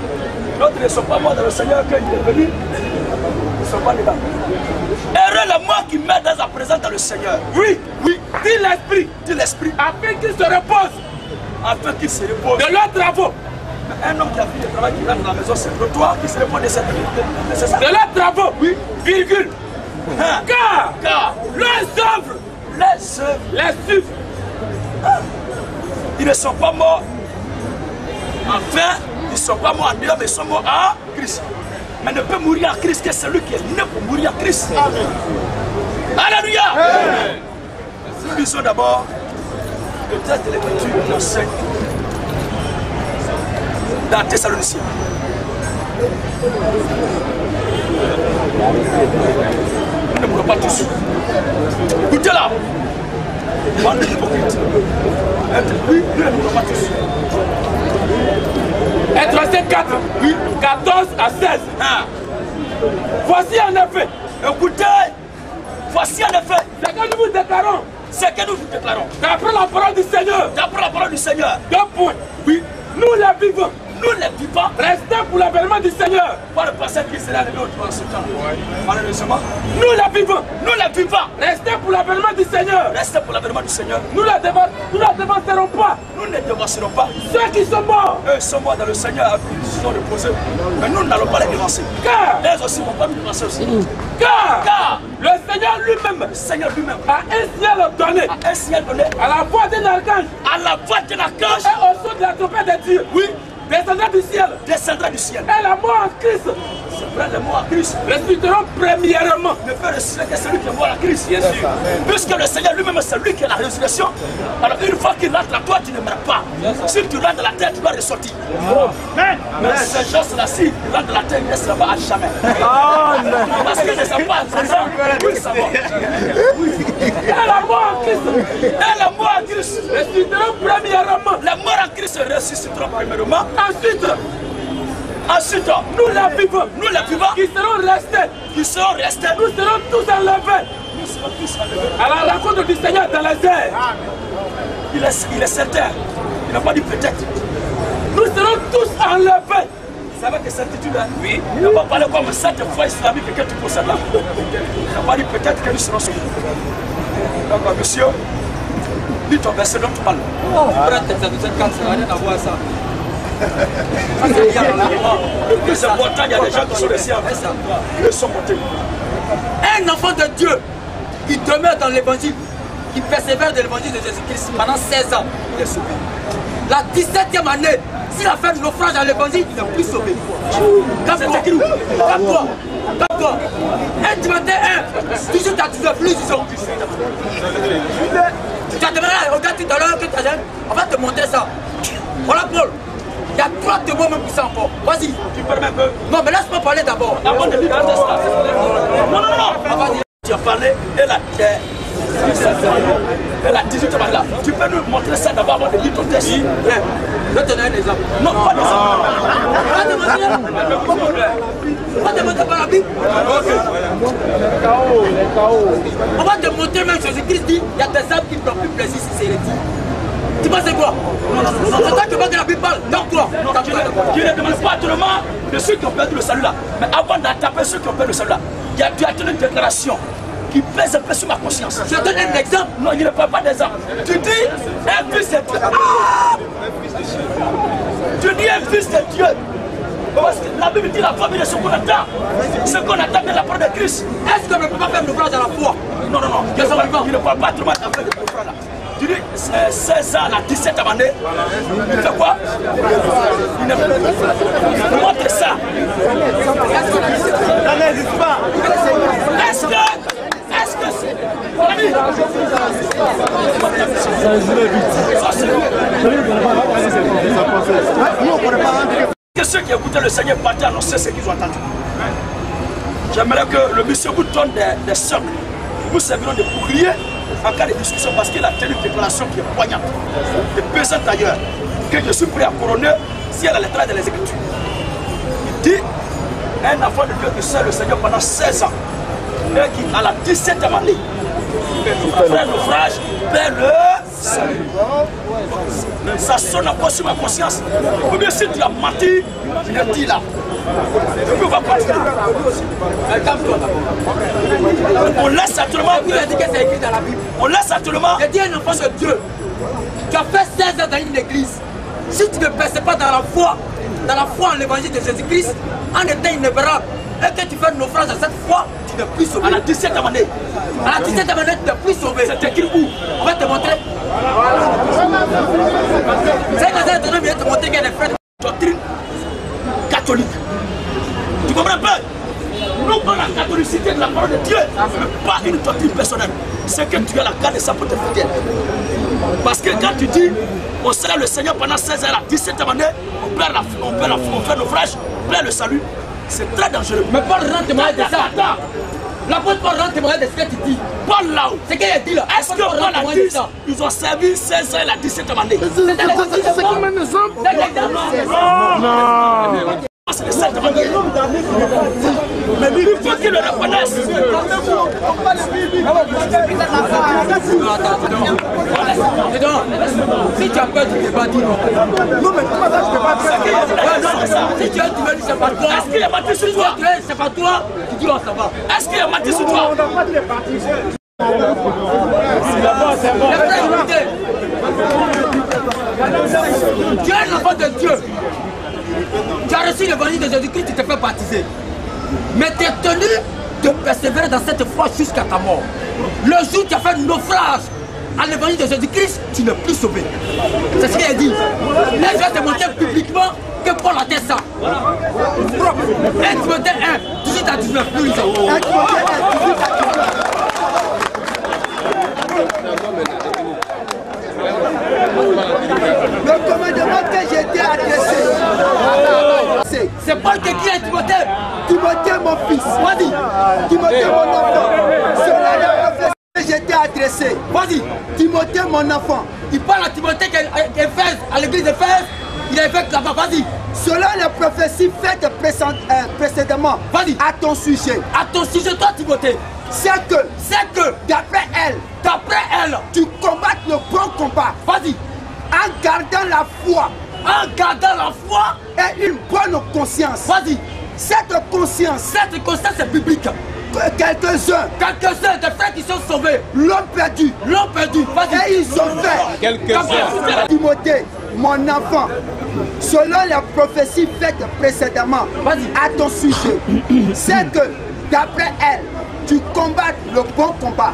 d'autres ne sont pas morts dans le Seigneur quand il est venu. Ils ne sont pas dedans. Heureux les morts qui meurent dès à présent dans le Seigneur. Oui. Dis l'esprit. Afin qu'ils se reposent. De leurs travaux. Un homme qui a fait le travail qui rentre dans la maison, c'est le toi qui se répond de cette nécessaire. De leurs travaux. Oui. Virgule. Car les œuvres les suivent. Ils ne sont pas morts. Enfin, ils ne sont pas morts en dehors, mais ils sont morts en Christ. Mais ne peut mourir en Christ que celui qui est né pour mourir en Christ. Amen. Alléluia. Amen. Nous disons d'abord le texte de l'Écriture enseigne dans Thessaloniciens. Nous ne mourrons pas tous. Écoutez là. Bande d'hypocrites. Oui, nous ne mourrons pas tous. Introduction 4, oui. 14 à 16. Voici en effet. Écoutez. Voici en effet. C'est que nous vous déclarons. D'après la parole du Seigneur. D'après la parole du Seigneur. 2 points. Oui. Nous les vivants. Nous les vivants, restez pour l'avènement du Seigneur. Pas le passé qui sera arrivé en ce temps. Malheureusement, nous les vivants, restez pour l'avènement du Seigneur. Restez pour l'avènement du Seigneur. Nous ne dévancerons pas. Nous ne dévancerons pas. Ceux qui sont morts, eux sont morts dans le Seigneur, ils sont reposés. Mais nous n'allons pas les dévancer. Car elles aussi ne vont pas nous dévancer aussi. Car le Seigneur lui-même, a un signal donné à la voix d'un archange, et au son de la trompette de Dieu. Oui. Descendra du ciel. Et la mort en Christ. C'est vrai, les morts en Christ ressusciteront premièrement. Ne fait ressusciter que celui qui est mort en Christ. Bien sûr. Puisque le Seigneur lui-même c'est lui qui est la résurrection. Alors une fois qu'il rentre à toi, tu ne meurs pas. Si tu rentres dans la terre, tu vas ressortir. Mais ces gens-là, s'ils rentrent dans la terre, ils restent là-bas à jamais. Parce qu'ils ne savent pas présent. Oui, ça va. Et la mort en Christ. Ressusciteront premièrement. Les morts en Christ ressusciteront premièrement. Ensuite, nous les vivants, qui seront restés, nous serons tous enlevés. À la rencontre du Seigneur dans les airs. Il est certain. Il n'a pas dit peut-être. Nous serons tous enlevés. Vous savez que certitude, oui. Il n'a pas parlé comme cette foi islamique que tu possèdes là. Il n'a pas dit peut-être que nous serons sauvés. Donc, monsieur, lis ton verset dont tu parles. C'est important, il y a des gens qui sont restés avec ça. Ils sont montés. Un enfant de Dieu qui demeure dans l'évangile, qui persévère de l'évangile de Jésus-Christ pendant 16 ans, il est sauvé. La 17e année, s'il a fait naufrage à l'évangile, il n'est plus sauvé. Calme-toi. Un Timothée 1, 18 à 19, plus disons. Tu as demandé, regarde tout à l'heure que tu as dit, on va te montrer ça. Voilà Paul. Il y a 3 témoins même puissants encore. Vas-y. Tu permets un peu. Non, mais laisse-moi parler d'abord. Avant de lire ton texte là. Non. Tu as parlé et la terre. Elle a 18 ans là. Tu peux nous montrer ça d'abord avant de lire ton texte. Oui. Je vais te donner un exemple. Non, pas d'exemple. On va te montrer par la Bible. On va te montrer même Jésus-Christ dit il y a des âmes qui ne prennent plus plaisir si c'est hérétique. Tu penses quoi? Non, c'est toi qui veux que la Bible parle. Donc toi, tu ne demandes pas autrement de ceux qui ont perdu le salut là. Mais avant d'attaquer ceux qui ont perdu le salut là, tu as tenu une déclaration qui pèse un peu sur ma conscience. Je donne un exemple. Non, il ne parle pas d'exemple. Tu dis un fils de Dieu. Tu dis un fils de Dieu. Parce que la Bible dit la famille de ce qu'on attend. Ce qu'on attend de la part de Christ. Est-ce qu'on ne peut pas faire naufrage à la foi? Non. Il ne parle pas autrement d'affaire de naufrage là. Tu dis 16 ans, la 17e année, il fait quoi? Il montre ça. Ça n'existe pas. Est-ce que c'est... Que ceux qui écoutaient le Seigneur partaient annoncer ce qu'ils ont entendu. J'aimerais que le monsieur vous donne des socles. Nous servirons de bouclier en cas de discussion parce qu'il a tenu une déclaration qui est poignante et pesante d'ailleurs, que je suis prêt à couronner si elle a les traits de les Écritures. Il dit un enfant de Dieu qui sert le Seigneur pendant 16 ans et qui à la 17e année fait un naufrage vers le salut. Ça sonne encore sur ma conscience. Ou bien si tu as menti, tu le dis là. Et puis on va continuer. On laisse actuellement. Il a dit que c'est écrit dans la Bible. On laisse actuellement. Il dit un enfant de Dieu. Tu as fait 16 ans dans une église. Si tu ne perces pas dans la foi en l'évangile de Jésus-Christ, en étant inébranlable, et que tu fais un naufrage à cette foi, tu n'es plus sauvé. À la 17e année. À la 17e année, tu n'es plus sauvé. C'est écrit où? On va te montrer. C'est quand ça vient te montrer qu'il y a des frères. Doctrine catholique. Tu comprends pas? Nous parlons de la catholicité de la parole de Dieu, mais pas une doctrine personnelle. C'est que tu as la carte de ça pour te faire. Parce que quand tu dis, on sera le Seigneur pendant 16 ans, la 17e année, on fait naufrage, on perd le salut. C'est très dangereux. Mais Paul rend témoignage de ça. L'apôtre Paul rend témoignage de ce que tu dis. Paul là-haut. C'est qu'il a dit là. Est-ce que Paul a dit ça? Ils ont servi 16 ans, la 17e année. C'est comme un exemple. Non. C'est le 7e année. Mais il faut qu'il le reconnaisse. Si tu as peur du débat, dis non. Non, mais comment ça, je ne peux pas faire? fait ça? Si tu es venu, c'est pas toi. Est-ce qu'il a menti sur toi? C'est pas toi, tu dis, oh, ça va. Est-ce qu'il a menti sur toi? Tu es un enfant de Dieu. Tu as reçu l'évangile de Jésus-Christ, tu te fais baptiser. Mais tu es tenu de persévérer dans cette foi jusqu'à ta mort. Le jour où tu as fait naufrage à l'évangile de Jésus-Christ, tu n'es plus sauvé. C'est ce qu'il a dit. Et je vais te montrer publiquement que Paul a dit ça. 1 Timothée 1, 18 à 19. Nous lisons. 1 Timothée 1, 18 à 19. Le commandement que j'ai été adressé, c'est Paul qui dit à Timothée. Timothée mon fils, vas-y, Timothée mon enfant, cela est le prophétie que j'ai été adressé. Vas-y, Timothée mon enfant. Il parle à Timothée à l'église d'Éphèse, il est fait là-bas, vas-y. Selon les prophéties faites précédemment, vas-y, à ton sujet. À ton sujet, toi Timothée. C'est que d'après elle, tu combattes le bon combat. Vas-y. En gardant la foi. En gardant la foi. Et une bonne conscience. Vas-y. Cette conscience est biblique. Quelques-uns des frères qui sont sauvés l'ont perdu. Vas-y. Et ils ont fait. Quelques-uns. Timothée, mon enfant, selon les prophéties faites précédemment à ton sujet, c'est que d'après elle, tu combattes le bon combat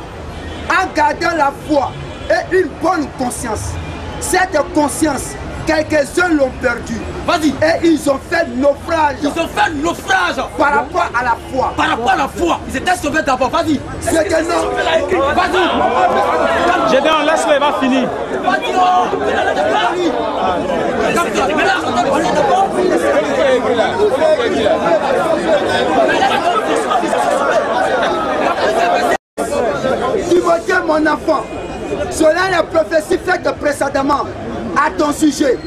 en gardant la foi et une bonne conscience. Cette conscience, quelques-uns l'ont perdue. Vas-y. Et ils ont fait naufrage. Par rapport à la foi. Ils étaient sauvés d'abord. Vas-y. C'est que non. Vas-y. Gédéon, laisse-le, il va finir. Timothée, mon enfant, selon les prophéties faites précédemment à ton sujet,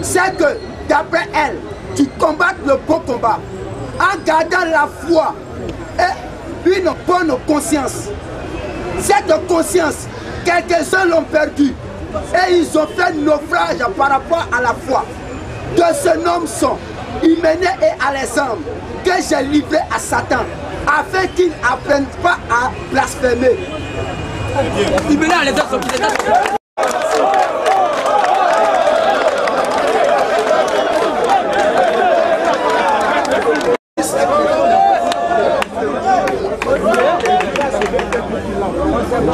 c'est que d'après elle, tu combattes le bon combat en gardant la foi et une bonne conscience. Cette conscience, quelques-uns l'ont perdue et ils ont fait naufrage par rapport à la foi. De ce nom sont Hyménée et Alexandre que j'ai livrés à Satan afin qu'ils n'apprennent pas à blasphémer. Hyménée et Alexandre sont qui?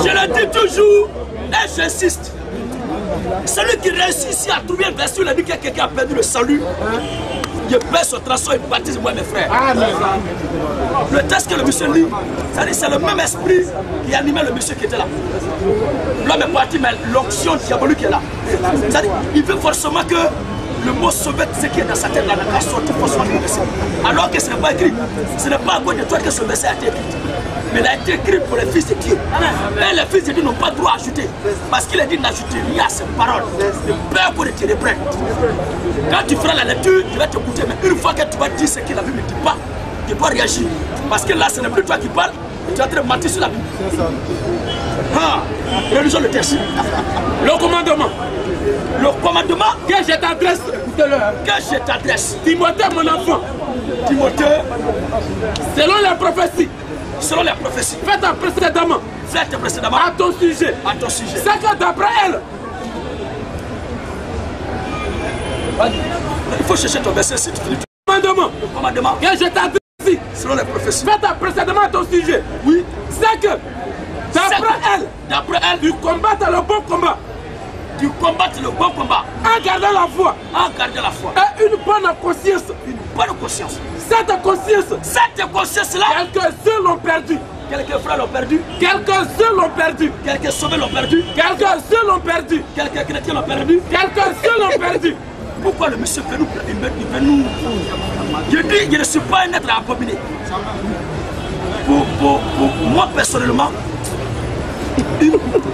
Je le dis toujours et j'insiste. Celui qui réussit ici à trouver un verset où il a dit que quelqu'un a perdu le salut, il perd son transport et baptise moi mes frères. Le texte que le monsieur lit, c'est le même esprit qui animait le monsieur qui était là. L'homme est parti, mais l'onction diabolique est là. Il veut forcément que le mot sauver, ce qui est dans sa tête, là, n'a qu'à sortir forcément du verset. Alors que ce n'est pas écrit. Ce n'est pas à cause de toi que ce verset a été écrit. Mais il a été écrit pour les fils de Dieu. Et les fils de Dieu n'ont pas droit à ajouter. Parce qu'il a dit d'ajouter rien à ses paroles. De peur pour te reprendre. Quand tu feras la lecture, tu vas t'écouter. Mais une fois que tu vas dire ce que la Bible ne dit pas, tu dois réagir. Parce que là, ce n'est plus toi qui parles, tu es en train de mentir sur la Bible. Réalisons le texte. Le commandement. Le commandement que je t'adresse, écoutez-le. Que je t'adresse. Timothée, mon enfant. Timothée. Selon les prophéties. Selon les prophéties. Faites précédemment. À ton sujet. À ton sujet. C'est que d'après elle. Il faut chercher ton verset si tu finis. Commandement. Le commandement. Que je t'adresse. Selon les prophéties. Faites précédemment à ton sujet. Oui. C'est que d'après elle, tu combattes le bon combat. Tu combattes le bon combat. En gardant la foi. En gardant la foi. Et une bonne conscience. Une bonne conscience. Cette conscience-là. Quelques-uns l'ont perdu. Quelques frères l'ont perdu. Quelques-uns l'ont perdu. Quelques sauvés l'ont perdu. Quelques-uns l'ont perdu. Quelques chrétiens l'ont perdu. Quelques-uns l'ont perdu. Pourquoi le monsieur veut nous... Je dis, je ne suis pas un être abominé. Pour moi personnellement,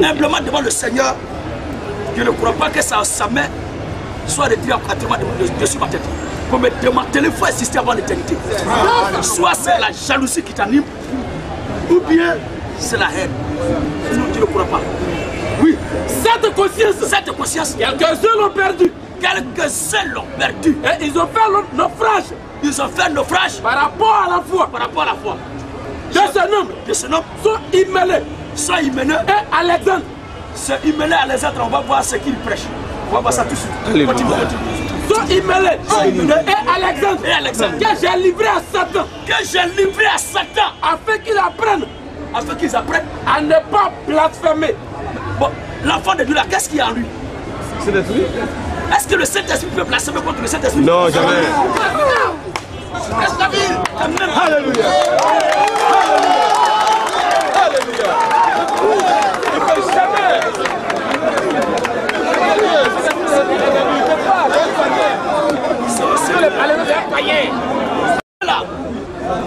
humblement devant le Seigneur, je ne crois pas que sa main soit retirée entièrement dessus ma tête. Pour me démanteler, il faut exister avant l'éternité. Soit c'est la jalousie qui t'anime, ou bien c'est la haine. Sinon tu ne crois pas. Oui. Cette conscience, quelques-uns l'ont perdu. quelques-uns l'ont perdu. Et ils ont fait le naufrage. Ils ont fait naufrage par rapport à la foi. Par rapport à la foi. De ce nombre sont Hyménée. Sont Hyménée et Alexandre. C'est Hyménée et Alexandre, on va voir ce qu'ils prêchent. On va voir ça tout de suite. Continue. Sont Hyménée et Alexandre. Que j'ai livré à Satan. Que j'ai livré à Satan. Afin qu'ils apprennent. Afin qu'ils apprennent à ne pas blasphémer. Bon, l'enfant de Dieu là, qu'est-ce qu'il y a en lui? C'est l'esprit. Est-ce que le Saint-Esprit peut blasphémer contre le Saint-Esprit? Non, jamais. Alléluia. Alléluia. Il ne peut jamais.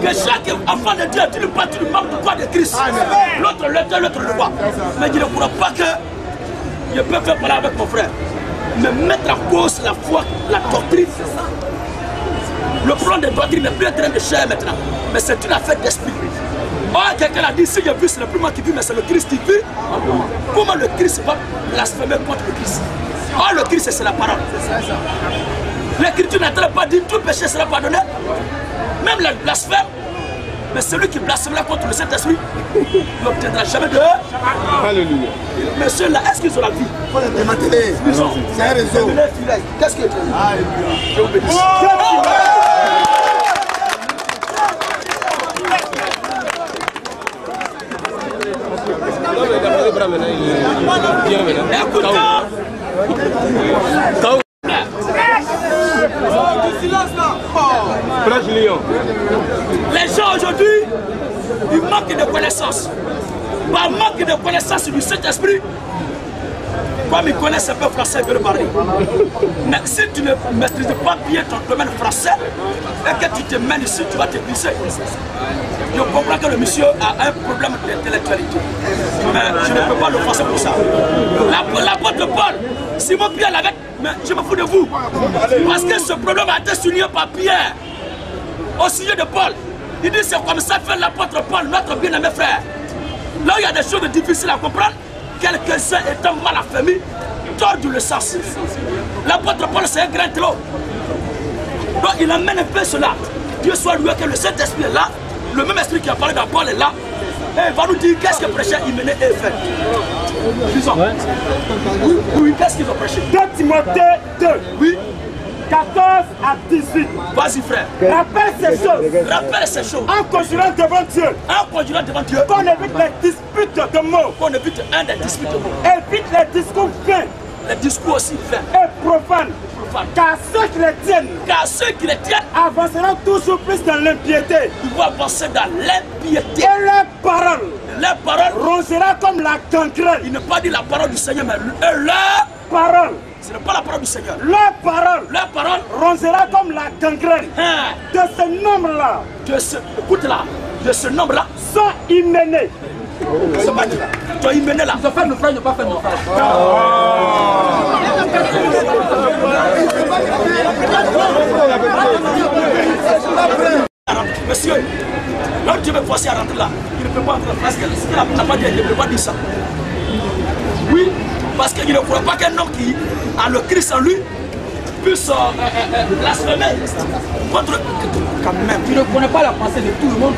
Que chaque enfant de Dieu, tu ne pas, tu ne manques de quoi de Christ. L'autre le l'autre le voit. Mais je ne crois pas que je peux faire parler avec mon frère. Mais mettre en cause la foi, la doctrine. Le plan de doctrine n'est plus en train de chair maintenant. Mais c'est une affaire d'esprit. Oh, quelqu'un a dit, si je vis, ce n'est plus moi qui vis, mais c'est le Christ qui vit. Comment le Christ va blasphémer contre le Christ? Oh, le Christ, c'est la parole. L'Écriture n'a pas dit tout péché sera pardonné. Même le blasphème. Mais celui qui blasphémera contre le Saint-Esprit n'obtiendra jamais de... Alléluia. Mais ceux-là, est-ce qu'ils ont la vie? Il faut les démanteler. C'est un réseau. Qu'est-ce que tu dis? Je vous bénisse. Les gens aujourd'hui, ils manquent de connaissances. Par manque de connaissances du Saint-Esprit, comme ils connaissent un peu français, ils veulent parler. Mais si tu ne maîtrises pas bien ton domaine français et que tu te mènes ici, tu vas te glisser. Je comprends que le monsieur a un problème d'intellectualité. Mais je ne peux pas le forcer pour ça. L'apôtre Paul, Simon Pierre l'avait, mais je me fous de vous. Parce que ce problème a été souligné par Pierre au sujet de Paul. Il dit c'est comme ça fait l'apôtre Paul, notre bien-aimé frère. Là où il y a des choses difficiles à comprendre, quelques-uns étant mal affermis, tordent le sens. L'apôtre Paul c'est un grand trop. Donc il amène un peu cela. Dieu soit loué que le Saint-Esprit est là, le même esprit qui a parlé dans Paul est là, et il va nous dire qu'est-ce que prêchait Hyménée et fait. Disons. Oui, qu'est-ce qu'ils ont prêché? 2 Timothée 2. Oui. 14 à 18. Vas-y frère. Rappelle ces choses. Rappelle ces choses. En conjurant devant Dieu. En conjurant devant Dieu. Qu'on évite les disputes de mots. Qu'on évite un des disputes de mots. Évite les discours vains. Les discours aussi vains. Et profanes. Car ceux qui les tiennent. Car ceux qui les tiennent avanceront toujours plus dans l'impiété. Ils vont avancer dans l'impiété. Et leur parole. Leur parole rongera comme la gangrène. Il ne pas dit la parole du Seigneur, mais leur parole. Ce n'est pas la parole du Seigneur. Leur parole rongera comme la gangrène. De ce nombre-là. Écoute-là. De ce nombre-là. Sont Hyménée. Tu as Hyménée là. Ils ont fait le frère, ils n'ont pas fait le frère. Monsieur, lorsque tu veux forcer à rentrer là, il ne peut pas entrer parce qu'il n'a pas dit, il ne peut pas dire ça. Oui, parce qu'il ne croit pas qu'un homme qui a le Christ en lui puisse blasphémer contre... Quand même. Tu ne connais pas la pensée de tout le monde.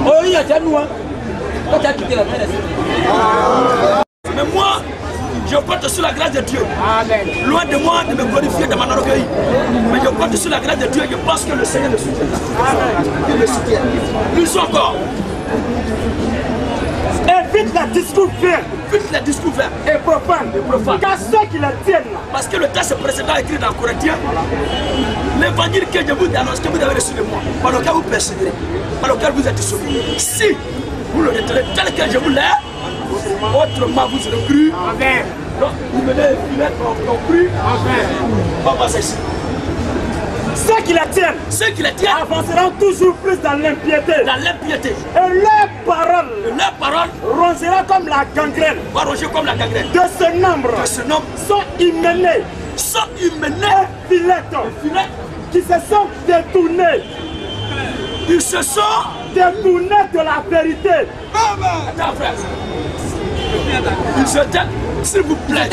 Oh oui, il y a nous. Toi, tu as quitté la terre. Mais moi, je compte sur la grâce de Dieu. Amen. Loin de moi de me glorifier de mon orgueil. Mais je compte sur la grâce de Dieu et je pense que le Seigneur le soutient. Il le soutient. Plus encore. Évite les discours vains. Évite les discours vains. Et profanes. Car ceux qui les tiennent. Parce que le texte précédent écrit dans Corinthiens, l'évangile que je vous annonce, que vous avez reçu de moi, par lequel vous persévérez, par lequel vous êtes sauvés. Si vous le retenez tel que je vous l'ai, autrement vous aurez cru. Amen. Donc, vous venez ont cru. Amen. On va passer ici. Ceux qui les tiennent avanceront toujours plus dans l'impiété. Dans l'impiété. Et leur parole rongera comme la gangrène. Va ronger comme la gangrène. De ce nombre sont Hyménée. Et Philéton. Qui se sont détournés. Ils se sont détournés de la vérité. Attends frère. Ils étaient, s'il vous plaît,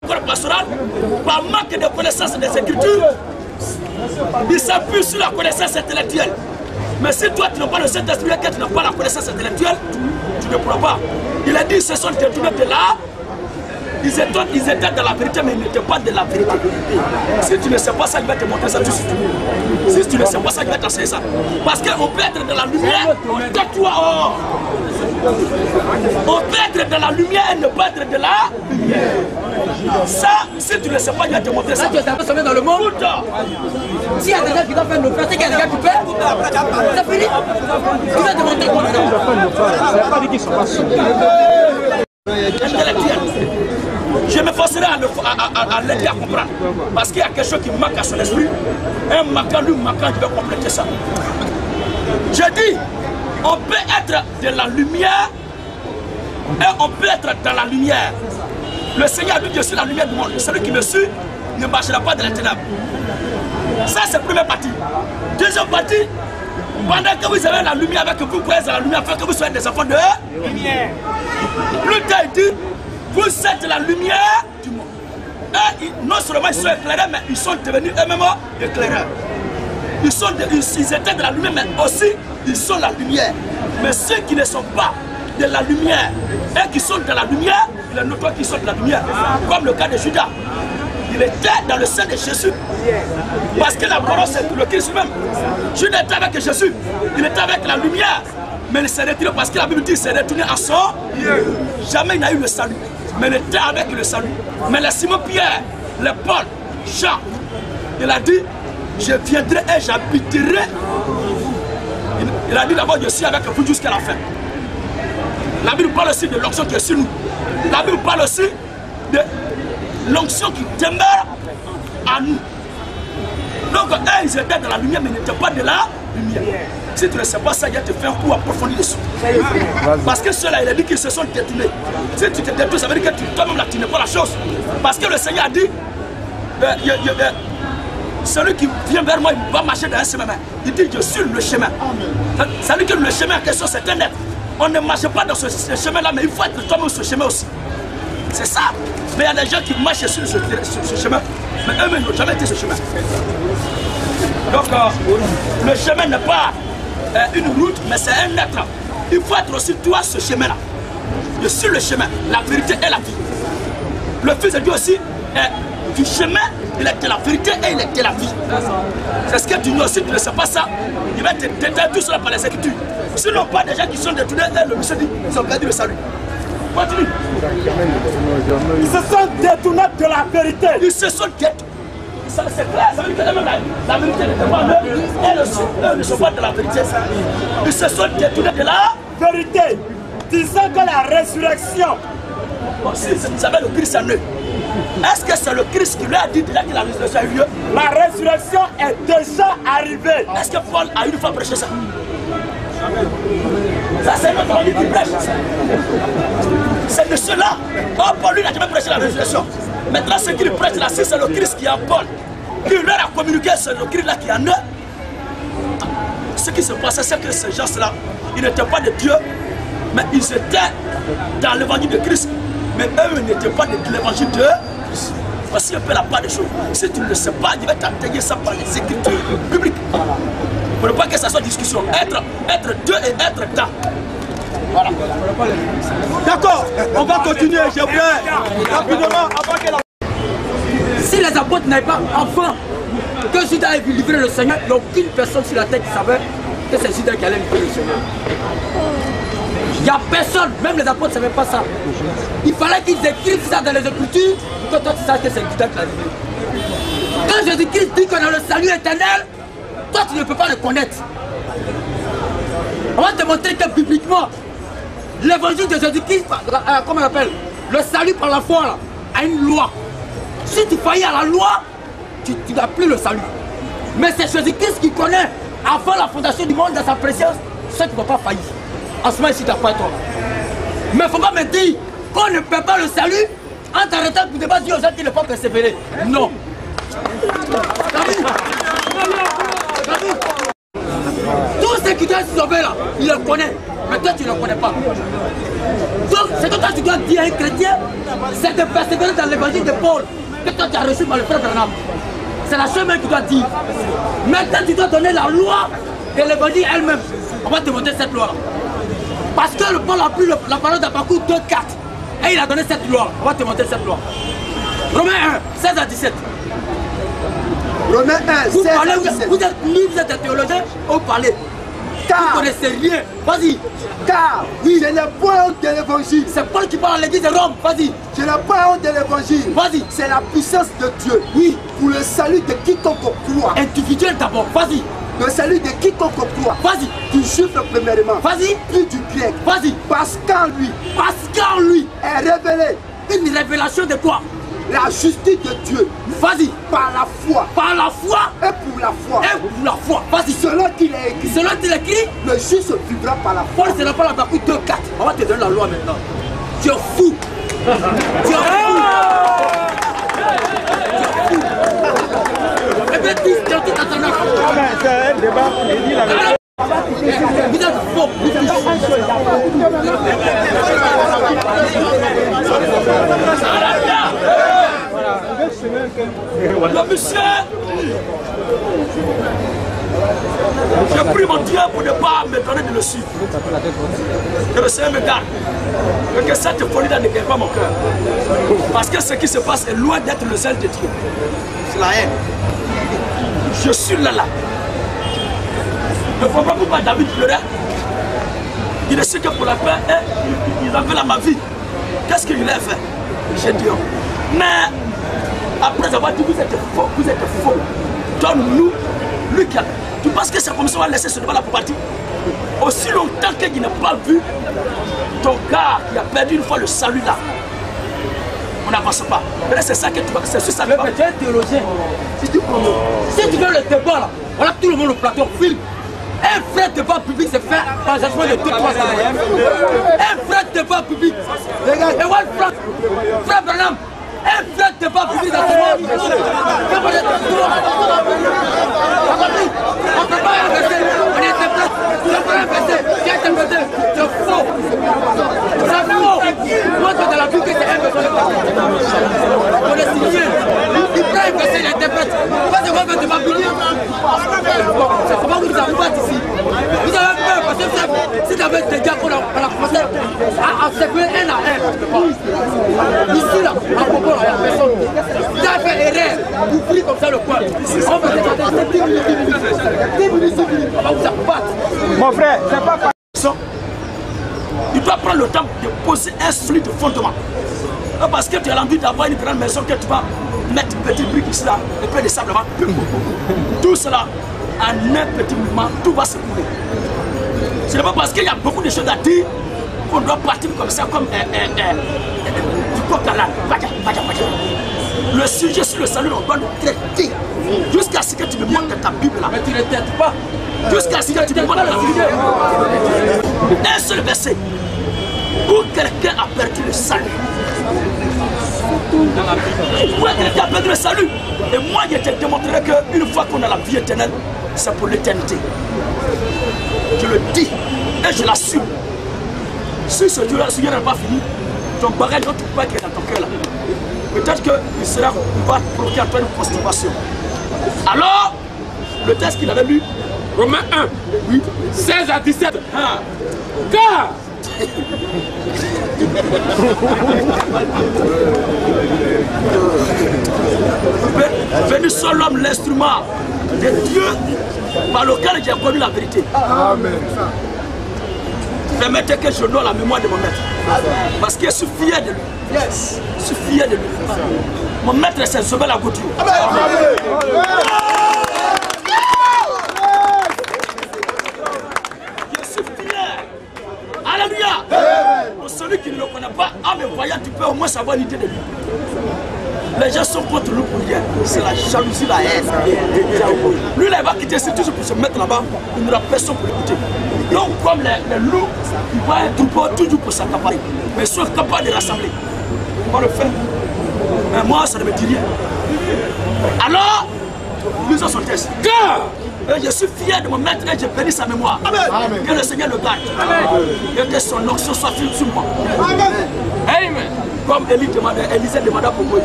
le pastoral, par manque de connaissance des Écritures, il s'appuie sur la connaissance intellectuelle. Mais si toi tu n'as pas le Saint-Esprit et que tu n'as pas la connaissance intellectuelle, tu ne pourras pas. Il a dit qu'ils se sont détournés de là. Ils étaient dans la vérité, mais ils n'étaient pas de la vérité. Si tu ne sais pas ça, il va te montrer ça tout de suite. Si tu ne sais pas ça, il va t'enseigner ça. Parce qu'on peut être dans la lumière, toi, on peut être dans la lumière et ne pas être de la lumière. Ça, si tu ne sais pas, il va te montrer ça. Tu es un peu sauvé dans le monde. S'il y a des gens qui doivent faire nos frères, c'est qu'il y a des gens qui peuvent. C'est fini. Tu vas te montrer quoi là. C'est pas dit qu'ils sont pas sauvés. Intellectuel. Je m'efforcerai à l'aider à comprendre. Parce qu'il y a quelque chose qui manque à son esprit. Un manquant, lui manquant, je vais compléter ça. Je dis, on peut être de la lumière et on peut être dans la lumière. Le Seigneur a dit, je suis la lumière du monde. Celui qui me suit ne marchera pas dans les ténèbres. Ça, c'est la première partie. Deuxième partie, pendant que vous avez la lumière avec vous, vous êtes dans la lumière, afin que vous soyez des enfants de lumière. Plus tard, il dit, vous êtes la lumière du monde. Et non seulement ils sont éclairés, mais ils sont devenus eux-mêmes éclaireurs. Ils étaient de la lumière, mais aussi ils sont la lumière. Mais ceux qui ne sont pas de la lumière et qui sont de la lumière, il est notoire qu'ils sont de la lumière. Comme le cas de Judas. Il était dans le sein de Jésus. Parce que la parole, c'est le Christ lui-même. Judas était avec Jésus. Il était avec la lumière. Mais il s'est retiré parce que la Bible dit qu'il s'est retourné à son. Jamais il n'a eu le salut. Mais il était avec le salut. Mais les Simon-Pierre, les Paul, Jean, il a dit, je viendrai et j'habiterai. Il a dit d'abord, je suis avec vous jusqu'à la fin. La Bible parle aussi de l'onction qui est sur nous. La Bible parle aussi de l'onction qui demeure à nous. Donc, eux, ils étaient dans la lumière, mais ils n'étaient pas de la lumière. Si tu ne sais pas ça, il va te faire un coup approfondi dessus. Parce que ceux-là, il a dit qu'ils se sont détournés. Si tu te détournes, ça veut dire que toi-même là, tu n'es pas la chose. Parce que le Seigneur a dit, celui qui vient vers moi, il va marcher dans un chemin. Il dit, je suis le chemin. Ça veut dire que le chemin en question, c'est un être. On ne marche pas dans ce chemin-là, mais il faut être toi-même sur ce chemin aussi. C'est ça. Mais il y a des gens qui marchent sur ce chemin, mais eux-mêmes n'ont jamais été sur ce chemin. Donc, le chemin n'est pas une route, mais c'est un être. Il faut être aussi toi ce chemin-là. Je suis le chemin, la vérité et la vie. Le Fils de Dieu aussi est du chemin, il est de la vérité et il est de la vie. C'est ce que tu dis aussi, tu ne sais pas ça, il va te détailler tout cela par les Écritures. Sinon, pas des gens qui sont détournés, le monsieur dit, ils ont perdu le salut. Continue. Ils se sont détournés de la vérité. Ils se sont détournés. C'est clair, ça veut dire que la vérité n'est pas eux, eux ne sont pas de la vérité. Ils se sont détournés de la vérité, disant que la résurrection. Bon, si vous savez le Christ en eux, est-ce que c'est le Christ qui lui a dit déjà que la résurrection a eu lieu? La résurrection est déjà arrivée. Est-ce que Paul a une fois prêché ça? Ça c'est notre ami qui prêche. C'est de cela. Oh, Paul lui n'a jamais prêché la résurrection. Maintenant ce qu'il prêche là, c'est le Christ qui est en Paul. Qui leur a communiqué, c'est le Christ là qui est en eux. Ce qui se passait, c'est que ces gens-là, ils n'étaient pas de Dieu, mais ils étaient dans l'évangile de Christ. Mais eux n'étaient pas de l'évangile de Christ. Voici un peu la part des choses. Si tu ne le sais pas, il va t'enseigner ça par les Écritures bibliques. Pour ne pas que ça soit discussion. Être Dieu et être temps. Voilà. D'accord, on va continuer. Je voudrais rapidement avant que la... Si les apôtres n'avaient pas enfin que Judas ait livré le Seigneur, il n'y a aucune personne sur la terre qui savait que c'est Judas qui allait livrer le Seigneur. Il n'y a personne, même les apôtres ne savaient pas ça. Il fallait qu'ils écrivent ça dans les Écritures pour que toi tu saches que c'est Judas qui l'a livré. Quand Jésus-Christ dit qu'on a le salut éternel, toi tu ne peux pas le connaître. On va te montrer que bibliquement, l'évangile de Jésus-Christ, comment on appelle, le salut par la foi là, a une loi. Si tu faillis à la loi, tu n'as plus le salut. Mais c'est Jésus-Christ qui connaît, avant la fondation du monde, dans sa présence, ceux qui ne vont pas faillir. En ce moment, ici, tu n'as pas toi. Mais il ne faut pas me dire qu'on ne peut pas le salut en t'arrêtant pour ne pas dire aux gens qui ne peuvent pas persévérer. Non. Tous ceux qui doivent se sauver là, ils le connaissent. mais toi tu ne le connais pas. Donc c'est que toi tu dois dire à un chrétien, c'est de persévérer dans l'évangile de Paul que toi tu as reçu par le frère Branham. C'est la seule même qui doit dire. Maintenant tu dois donner la loi de l'évangile elle-même. On va te montrer cette loi-là. Parce que le Paul a pris la parole d'Habakkuk 2:4 et il a donné cette loi. On va te montrer cette loi. Romains 1, 16 à 17. Romains 1, 16 à 17. Vous êtes nus, vous êtes des théologiens, vous parlez. Vous ne connaissez rien. Vas-y. Car oui, je n'ai pas honte de l'évangile. C'est Paul qui parle à l'église de Rome. Vas-y. Je n'ai pas honte de l'évangile. Vas-y. C'est la puissance de Dieu. Oui, pour le salut de quiconque croit. Individuel d'abord. Vas-y. Le salut de quiconque croit. Vas-y. Du juif premièrement. Vas-y. Puis du grec. Vas-y. Parce qu'en lui est révélé une révélation de quoi? la justice de Dieu. Vas-y. Par la foi. Par la foi. Et pour la foi. Et pour la foi. Vas-y. Selon qu'il est écrit. Selon qu'il est écrit. Le juste vivra par la foi. Paul se rappelle à Habakkuk 2:4. On va te donner la loi maintenant. Tu es fou. Tu es fou. Eh bien, dis, tu es tout à ton âge. C'est un débat, il dit la vérité. Vous êtes faux. Le monsieur, j'ai pris mon Dieu pour ne pas me donner de le suivre. Que le Seigneur me garde. Que cette folie ne gagne pas mon cœur. Parce que ce qui se passe est loin d'être le zèle de Dieu. C'est la haine. Je suis là. Ne faut pas pourquoi David pleurait. Il ne sait que pour la paix, il appelle à ma vie. Qu'est-ce qu'il a fait? J'ai dit, mais après avoir dit vous êtes faux, donne-nous lui qui a. Tu penses que c'est comme ça qu'on va laisser ce débat-là pour partir? Aussi longtemps qu'il n'a pas vu ton gars qui a perdu une fois le salut là, on n'avance pas. Mais c'est ça que tu vas. C'est sur ça que tu vas. Tu es un théologien. Si tu veux le débat là, voilà tout le monde au plateau filme. Un vrai débat public se fait par jugement de 2-3 ans. Un vrai débat public. Regarde, et voilà frère Branham. Un vrai débat public dans ce monde. On ne peut pas inverser. On interprète. Tu ne peux pas inverser. Tu interprètes. C'est faux. C'est faux. Moi, dans la vie, c'est un besoin de parler. On est signé. Il prend inverser, il interprète. Pourquoi c'est quoi un débat public? Comment vous avez pas ici? Vous avez peur parce que si vous avez des gars qu'on a commencé à séparer un à un. Ici là, à propos là, il n'y a personne. Vous avez fait erreur. Vous prenez comme ça le coin. On va se faire 10 minutes. On va vous abattre. Mon frère, c'est pas facile. Il doit prendre le temps de poser un solide fondement. Parce que tu as envie d'avoir une grande maison que tu vas mettre une petite brique ici là, et puis des sables là. Tout cela, en un petit mouvement, tout va se couler. Ce n'est pas parce qu'il y a beaucoup de choses à dire qu'on doit partir comme ça, comme du coq à l'âne. Le sujet sur le salut, on doit le traiter. Jusqu'à ce que tu me montres de ta Bible là. Mais tu ne traites pas. Jusqu'à ce que tu me montres de ta Bible. Un seul verset où quelqu'un a perdu le salut. Où quelqu'un a perdu le salut. Et moi, je te démontrerai qu'une fois qu'on a la vie éternelle, c'est pour l'éternité. Je le dis et je l'assume. Si ce Dieu-là n'a pas fini, ton bagage, notre pas qui est dans ton cœur là, peut-être qu'il va provoquer à toi une constipation. Alors, le texte qu'il avait lu, Romains 1, oui, 16 à 17. Ah. Car béni soit l'homme, l'instrument de Dieu par lequel j'ai connu la vérité. Amen. Permettez que je donne la mémoire de mon maître. Parce que je suis fier de lui. Yes. Je suis fier de lui. Mon maître, c'est Zobel Agoutou. Je suis fier. Alléluia. Pour celui qui ne le connaît pas, en me voyant, tu peux au moins savoir l'idée de lui. Les gens sont contre nous pour rien. C'est la jalousie, la haine. Lui, là, il va quitter ici toujours pour se mettre là-bas. Il n'aura personne pour l'écouter. Donc, comme les loups, il va être troupeau toujours pour s'accaparer. Mais ils sont capables de rassembler. On va le faire. Mais moi, ça ne me dit rien. Alors, lisons son texte. car Et je suis fier de mon maître et je bénis sa mémoire. Amen. Que le Seigneur le garde. Et que son onction soit sur moi. Amen. Comme Élisée demanda pour Moïse.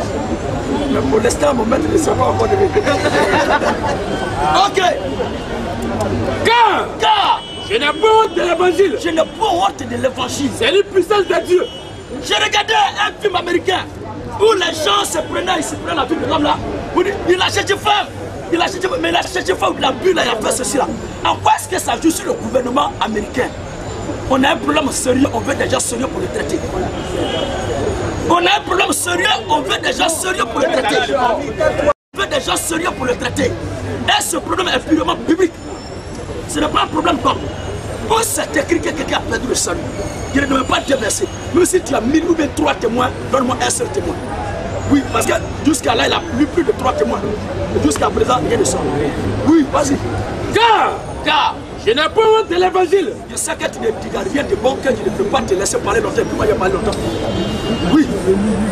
Mais pour l'instant, mon maître ne sera pas encore de Ok. Car je n'ai pas honte de l'évangile. Je n'ai pas honte de l'évangile. C'est une puissance de Dieu. J'ai regardé un film américain où les gens se prenaient, ils se prenaient la vie de l'homme là. Il a cherché femme. Il a cherché, mais il a cherché femme, il a bu là, il a fait ceci là. En quoi est-ce que ça joue sur le gouvernement américain? On a un problème sérieux, on veut des gens sérieux pour le traiter. On a un problème sérieux, on veut des gens sérieux pour le traiter. On veut des gens sérieux pour le traiter. Et ce problème est purement biblique. Ce n'est pas un problème comme. On s'est écrit que quelqu'un a perdu le salut. Il ne devait pas te verser. Même si tu as 1000 ou bien 3 témoins, donne-moi un seul témoin. Oui, parce que jusqu'à là, il a plus de 3 témoins. Jusqu'à présent, rien ne sort. Oui, vas-y. Car je n'ai pas honte de l'évangile. Je sais que tu ne dis rien de bon, que tu ne peux pas te laisser parler longtemps. Pourquoi il y a parlé longtemps? Oui.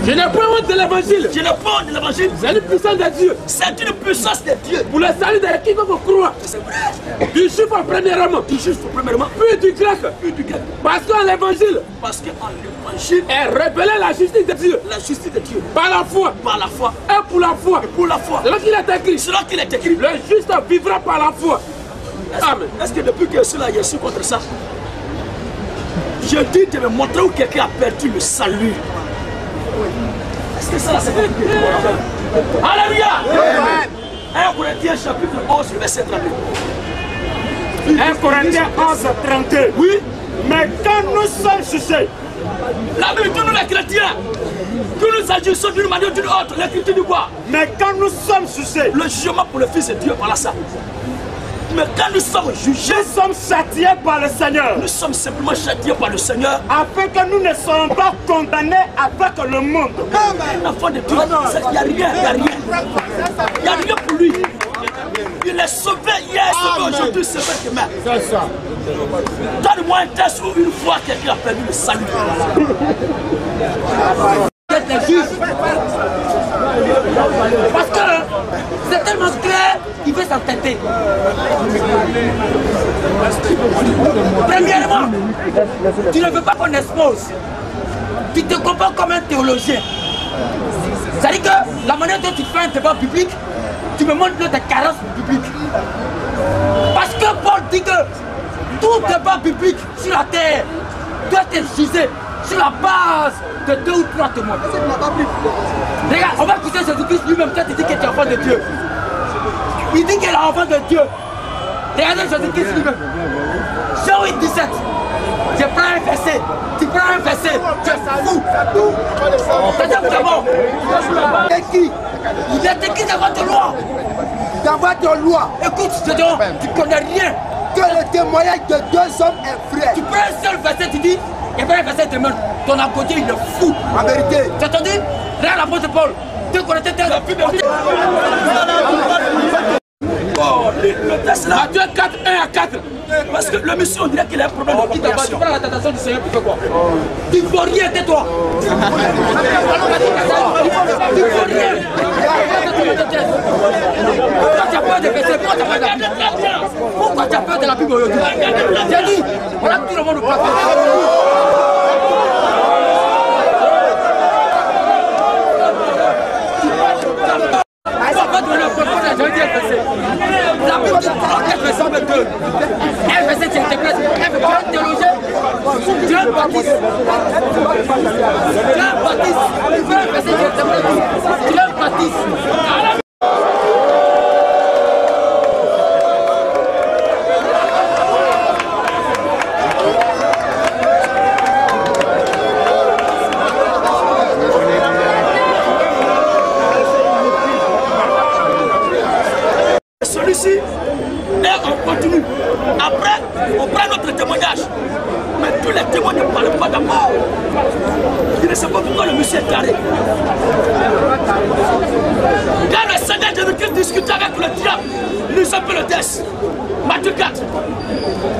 Je n'ai pas honte de l'évangile. Je n'ai pas honte de l'évangile. C'est une puissance de Dieu. C'est une puissance de Dieu. Pour le salut de quiconque croit. C'est vrai. Du juif premièrement. Du juif premièrement. Puis du grec. Puis du grec. Parce qu'en l'évangile. Parce qu'en l'évangile est révélée la justice de Dieu. La justice de Dieu. Par la foi. Par la foi. Et pour la foi. Et pour la foi. C'est là qu'il est écrit. C'est là qu'il est écrit. Le juste vivra par la foi. Amen. Est-ce que depuis que je suis là, je suis contre ça? Je dis de me montrer où quelqu'un a perdu le salut. Est-ce que ça, c'est vrai? Alléluia! 1 Corinthiens chapitre 11, verset 32. 1 Corinthiens 11, 32. Oui. Mais quand nous sommes jugés, la Bible dit nous les chrétiens, que nous agissons d'une manière ou d'une autre, l'écriture dit quoi? Mais quand nous sommes jugés, le jugement pour le Fils de Dieu, voilà ça. Mais quand nous sommes jugés, nous sommes châtiés par le Seigneur. Nous sommes simplement châtiés par le Seigneur. Afin que nous ne soyons pas condamnés avec le monde. Enfant de Dieu, il n'y a rien, il n'y a rien. Il n'y a rien pour lui. Il est sauvé hier, sauvé aujourd'hui, sauvé demain. C'est ça. Donne-moi un test où une fois quelqu'un a perdu le salut. Parce que c'est tellement clair, il veut s'entêter. Premièrement, tu ne veux pas qu'on expose. Tu te comportes comme un théologien. C'est-à-dire que la manière dont tu fais un débat public, tu me montres tes carences publiques. Parce que Paul dit que tout débat public sur la terre doit être jugé sur la base de 2 ou 3 témoins. Regarde, on va écouter Jésus-Christ lui-même quand il dit qu'il est enfant de Dieu. Il dit qu'il est enfant de Dieu. Regardez Jésus-Christ lui-même. Jean 8, 17. Je prends un verset. Tu prends un verset. Tu es fou. C'est d'abord. Il est écrit dans votre loi. Dans votre loi. Écoute, je te dis, tu ne connais rien. Que le témoignage de 2 hommes est vrai. Tu prends un seul verset, tu dis, et puis un verset te demande, ton apôtre il est fou. En vérité. Tu as entendu? Regarde l'apôtre Paul. Tu connais la plus de le test là. Matthieu 4, 1 à 4. Parce que le monsieur, on dirait qu'il a un problème de Tu compréhension. prends la tentation du Seigneur pour faire quoi? Tu ne peux rien, tais-toi. Tu ne peux rien. Pourquoi tu as peur de verset? Pourquoi tu as peur de la Bible? Pourquoi tu as peur de la Bible aujourd'hui? J'ai dit, voilà tout le monde nous parle. La Bible dit un verset de Dieu. Un verset qui interprète. Tu es un théologien. Tu es un baptiste. Tu es un baptiste. Tu veux un verset qui interprète. Tu es un baptiste. Celui-ci, et on continue. Après, on prend notre témoignage. Mais tous les témoins ne parlent pas d'abord. Ils ne savent pas pourquoi le monsieur est carré. Quand le Seigneur Jésus-Christ discutait avec le diable, il nous appelle le test. Matthieu 4.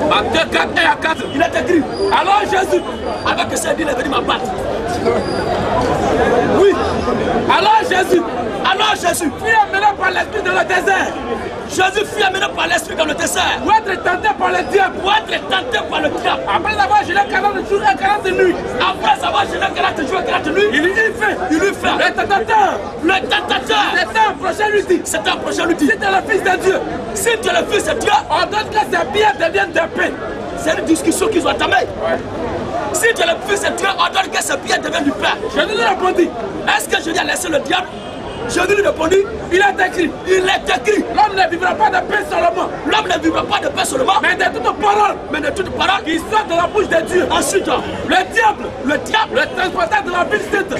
Matthieu 4, 1 à 4. Il est écrit. Alors Jésus, avec ce dit, il est venu m'abattre. oui. Alors Jésus, Alors Jésus fut amené par l'esprit dans le désert. Jésus fut amené par l'esprit dans le désert. Pour être tenté par le diable. Pour être tenté par le diable. Après avoir jeûné 40 jours et 40 nuits. Après avoir jeûné 40 jours et 40 nuits. Il lui fait. Le tentateur. Le tentateur. C'est un prochain lui dit. C'est un prochain lui dit. Si tu es le fils de Dieu. Si tu es le fils de Dieu. Ordonne que ces pierres deviennent des pains. C'est une discussion qu'ils ont entamée. Si tu es le fils de Dieu, ordonne que ces pierres deviennent du pain. Jésus lui répondit. Est-ce que Jésus a laissé le diable? Jésus lui répondit. Il est écrit. Il est écrit. L'homme ne vivra pas de pain seulement. L'homme ne vivra pas de pain seulement. Mais de toute parole. Mais de toute parole. Qui sort de la bouche de Dieu. Ensuite, le diable. Le transporteur de la ville sainte.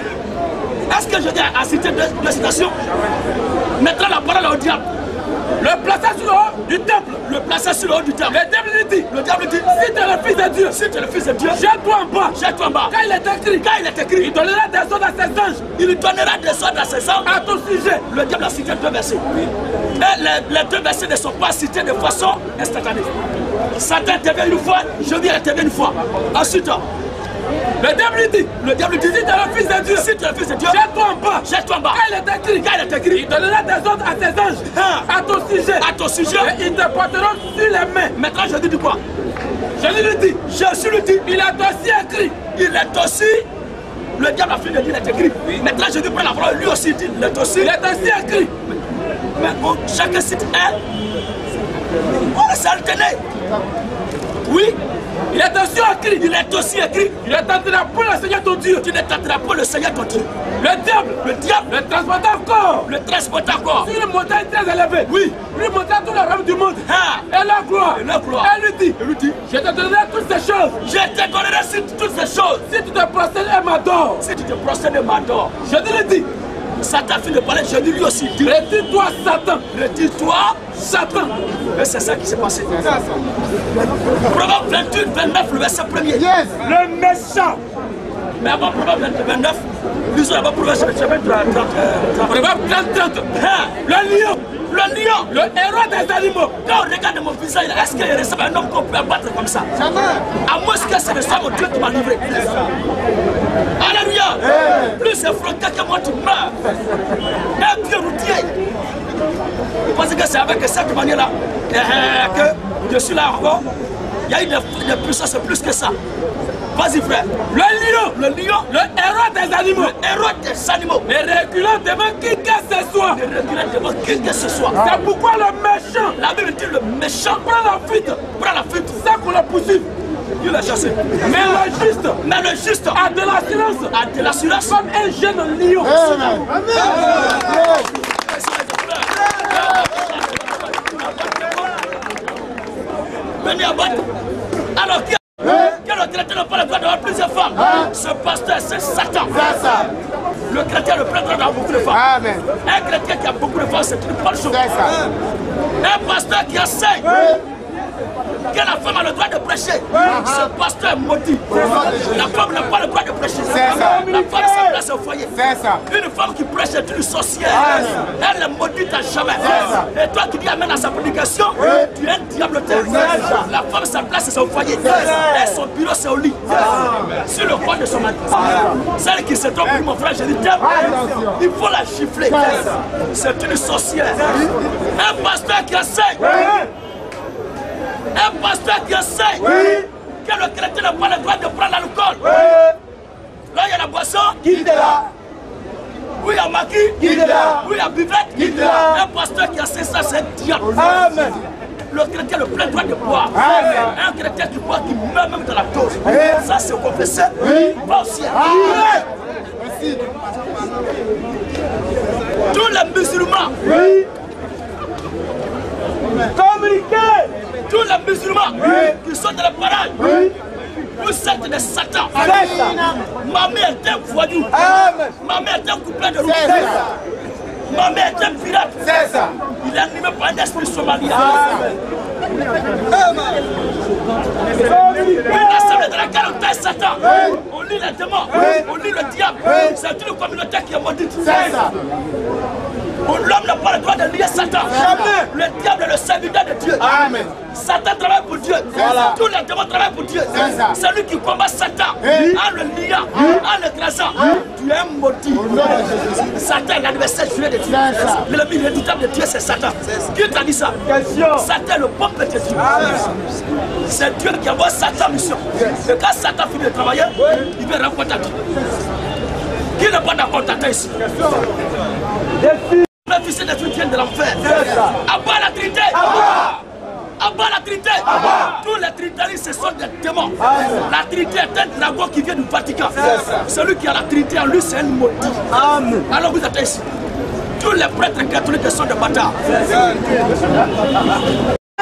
Est-ce que Jésus a cité deux citations? Mettra la parole au diable. Le plaça sur le haut du temple. Le plaça sur le haut du temple. Le diable lui dit. Le diable dit. Si tu es le fils de Dieu. Si tu es le fils de Dieu. Jette-toi en bas. Jette-toi en bas. Quand il est écrit. Quand il est écrit. Il donnera des ordres à ses anges. Il donnera des ordres à ses anges. À ton sujet. Le diable a cité deux versets. Et les deux versets ne sont pas cités de façon instantanée. Satan intervient une fois. Jésus intervient une fois. Ensuite. Le diable lui dit. Si tu es le fils de Dieu. Si tu es le fils de Dieu. Jette-toi en bas. Jette-toi en bas. Quand il est écrit. Il donnera des ordres à ses anges. À ton sujet. À ton sujet. Et ils te porteront sur les mains. Maintenant Jésus dit quoi? Jésus lui dit. Jésus lui dit. Il est aussi écrit. Il est aussi. Le diable a fini de dire il est écrit. Maintenant Jésus prend la parole. Lui aussi dit il est aussi. Il est aussi écrit. Mais bon, chacun cite un. On s'est alterné. Oui. Il est aussi écrit. Il est aussi écrit. Il ne tentera pas le Seigneur ton Dieu. Tu ne tenteras pas le Seigneur ton Dieu. Le diable. Le transporteur corps. Le transporteur corps. Sur une montagne très élevée. Oui. Lui montra tout le rêve du monde. Et la gloire. Et la gloire. Elle lui dit. Je te donnerai toutes ces choses. Je te donnerai toutes ces choses. Si tu te prosternes et m'adores. Si tu te prosternes et m'adores. Je te le dis. Satan finit de parler, Jésus lui aussi dit. Retire-toi, Satan. Retire-toi, Satan. Et c'est ça qui s'est passé. Proverbe 28, 29, le verset 1er. Yes. Le méchant. Mais avant Proverbe 29, lisons d'abord Proverbe 30. Proverbe 30. Le lion. Le lion. Le héros des animaux. Quand on regarde mon visage, est-ce qu'il ressemble à un homme qu'on peut abattre comme ça? Jamais. À moins que ce ne soit mon Dieu qui m'a livré. Alléluia. Plus effronté que moi, tu meurs. Un pied routier. Vous pensez que c'est avec cette manière-là que je suis là encore? Il y a une puissance plus que ça. Vas-y frère. Le lion. Le lion. Le héros des animaux. Le héros des animaux. Ne reculant devant qui que ce soit. Ne reculant devant qui que ce soit. C'est pourquoi le méchant. La Bible dit le méchant prend la fuite. Prend la fuite. C'est qu'on le poursuive. Il l'a chassé. Mais le juste a de l'assurance. A de l'assurance. Comme un jeune lion. Venez à battre. Alors le chrétien n'a pas le droit d'avoir plusieurs femmes. Ce pasteur, c'est Satan. Le chrétien ne prendra d'avoir beaucoup de femmes. Amen. Un chrétien qui a beaucoup de femmes, c'est une bonne chose. Un pasteur qui enseigne que la femme a le droit de prêcher. Ce pasteur est maudit. La femme n'a pas le droit de prêcher. La femme se place au foyer. Une femme qui prêche est une sorcière. Elle est maudite à jamais. Et toi qui dis amène à sa prédication, tu es un diabloteur. La femme se place au foyer. Et son bureau c'est au lit. Sur le coin de son mari. Celle qui se trompe, mon frère, je dis il faut la gifler. C'est une sorcière. Un pasteur qui enseigne. Un pasteur qui enseigne que le chrétien n'a pas le droit de prendre l'alcool. Là, il y a la boisson. Qui est là? Oui, il y a maquis. Qui est là? Oui, il y a buvette. Qui est là? Un pasteur qui enseigne ça, c'est un diable. Amen. Le chrétien a le plein droit de boire. Un chrétien qui boit, qui meurt même dans la dose. Ça, c'est au confesseur. Va au ciel. Merci. Tous les musulmans. Communiquez. Tous les musulmans qui sont dans le paradis. Vous êtes des satans. Ma mère est un voyou. Ma mère est un couplet de route. Ma mère est un pirate. Il est animé par un esprit somalien. Une assemblée dans laquelle on taille Satan. On lit les démons. On lit le diable. C'est une communauté qui est maudite. L'homme n'a pas le droit de lier Satan. Jamais. Le diable est le serviteur de Dieu. Amen. Satan travaille pour Dieu. Voilà. Tous les démons travaillent pour Dieu. Celui qui combat Satan en le liant, en l'écrasant, tu es maudit. Satan est l'adversaire juré de Dieu. L'ennemi irréductible de Dieu, c'est Satan. Qui t'a dit ça? Satan est le peuple de Dieu. C'est Dieu qui envoie Satan en mission. Et quand Satan finit de travailler, il vient rencontrer Dieu. Qui n'est pas d'accord avec ici? Le fils de Dieu vient de l'enfer. Abat la Trinité. Abat la Trinité. Tous les trinitaristes, ce sont des démons. La Trinité est un dragon qui vient du Vatican. Celui qui a la Trinité en lui, c'est un maudit. Alors vous êtes ici. Tous les prêtres catholiques sont des bâtards.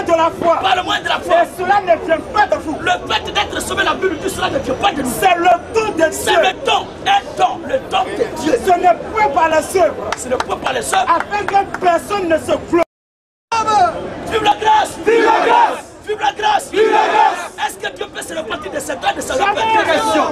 De la foi. Pas le moins de la foi. Et cela ne vient pas de vous. Le fait d'être sauvé, la Bible dit cela ne vient pas de nous. C'est le don de Dieu. C'est le don, un don, le don de Dieu. Ce n'est point par les œuvres. Ce n'est pas par les œuvres. Afin que personne ne se glorifie. Vive la grâce! Vive la grâce! Vive la grâce! Vive la grâce! Est-ce que Dieu peut se repentir de ses droits, de sa Jamais. question?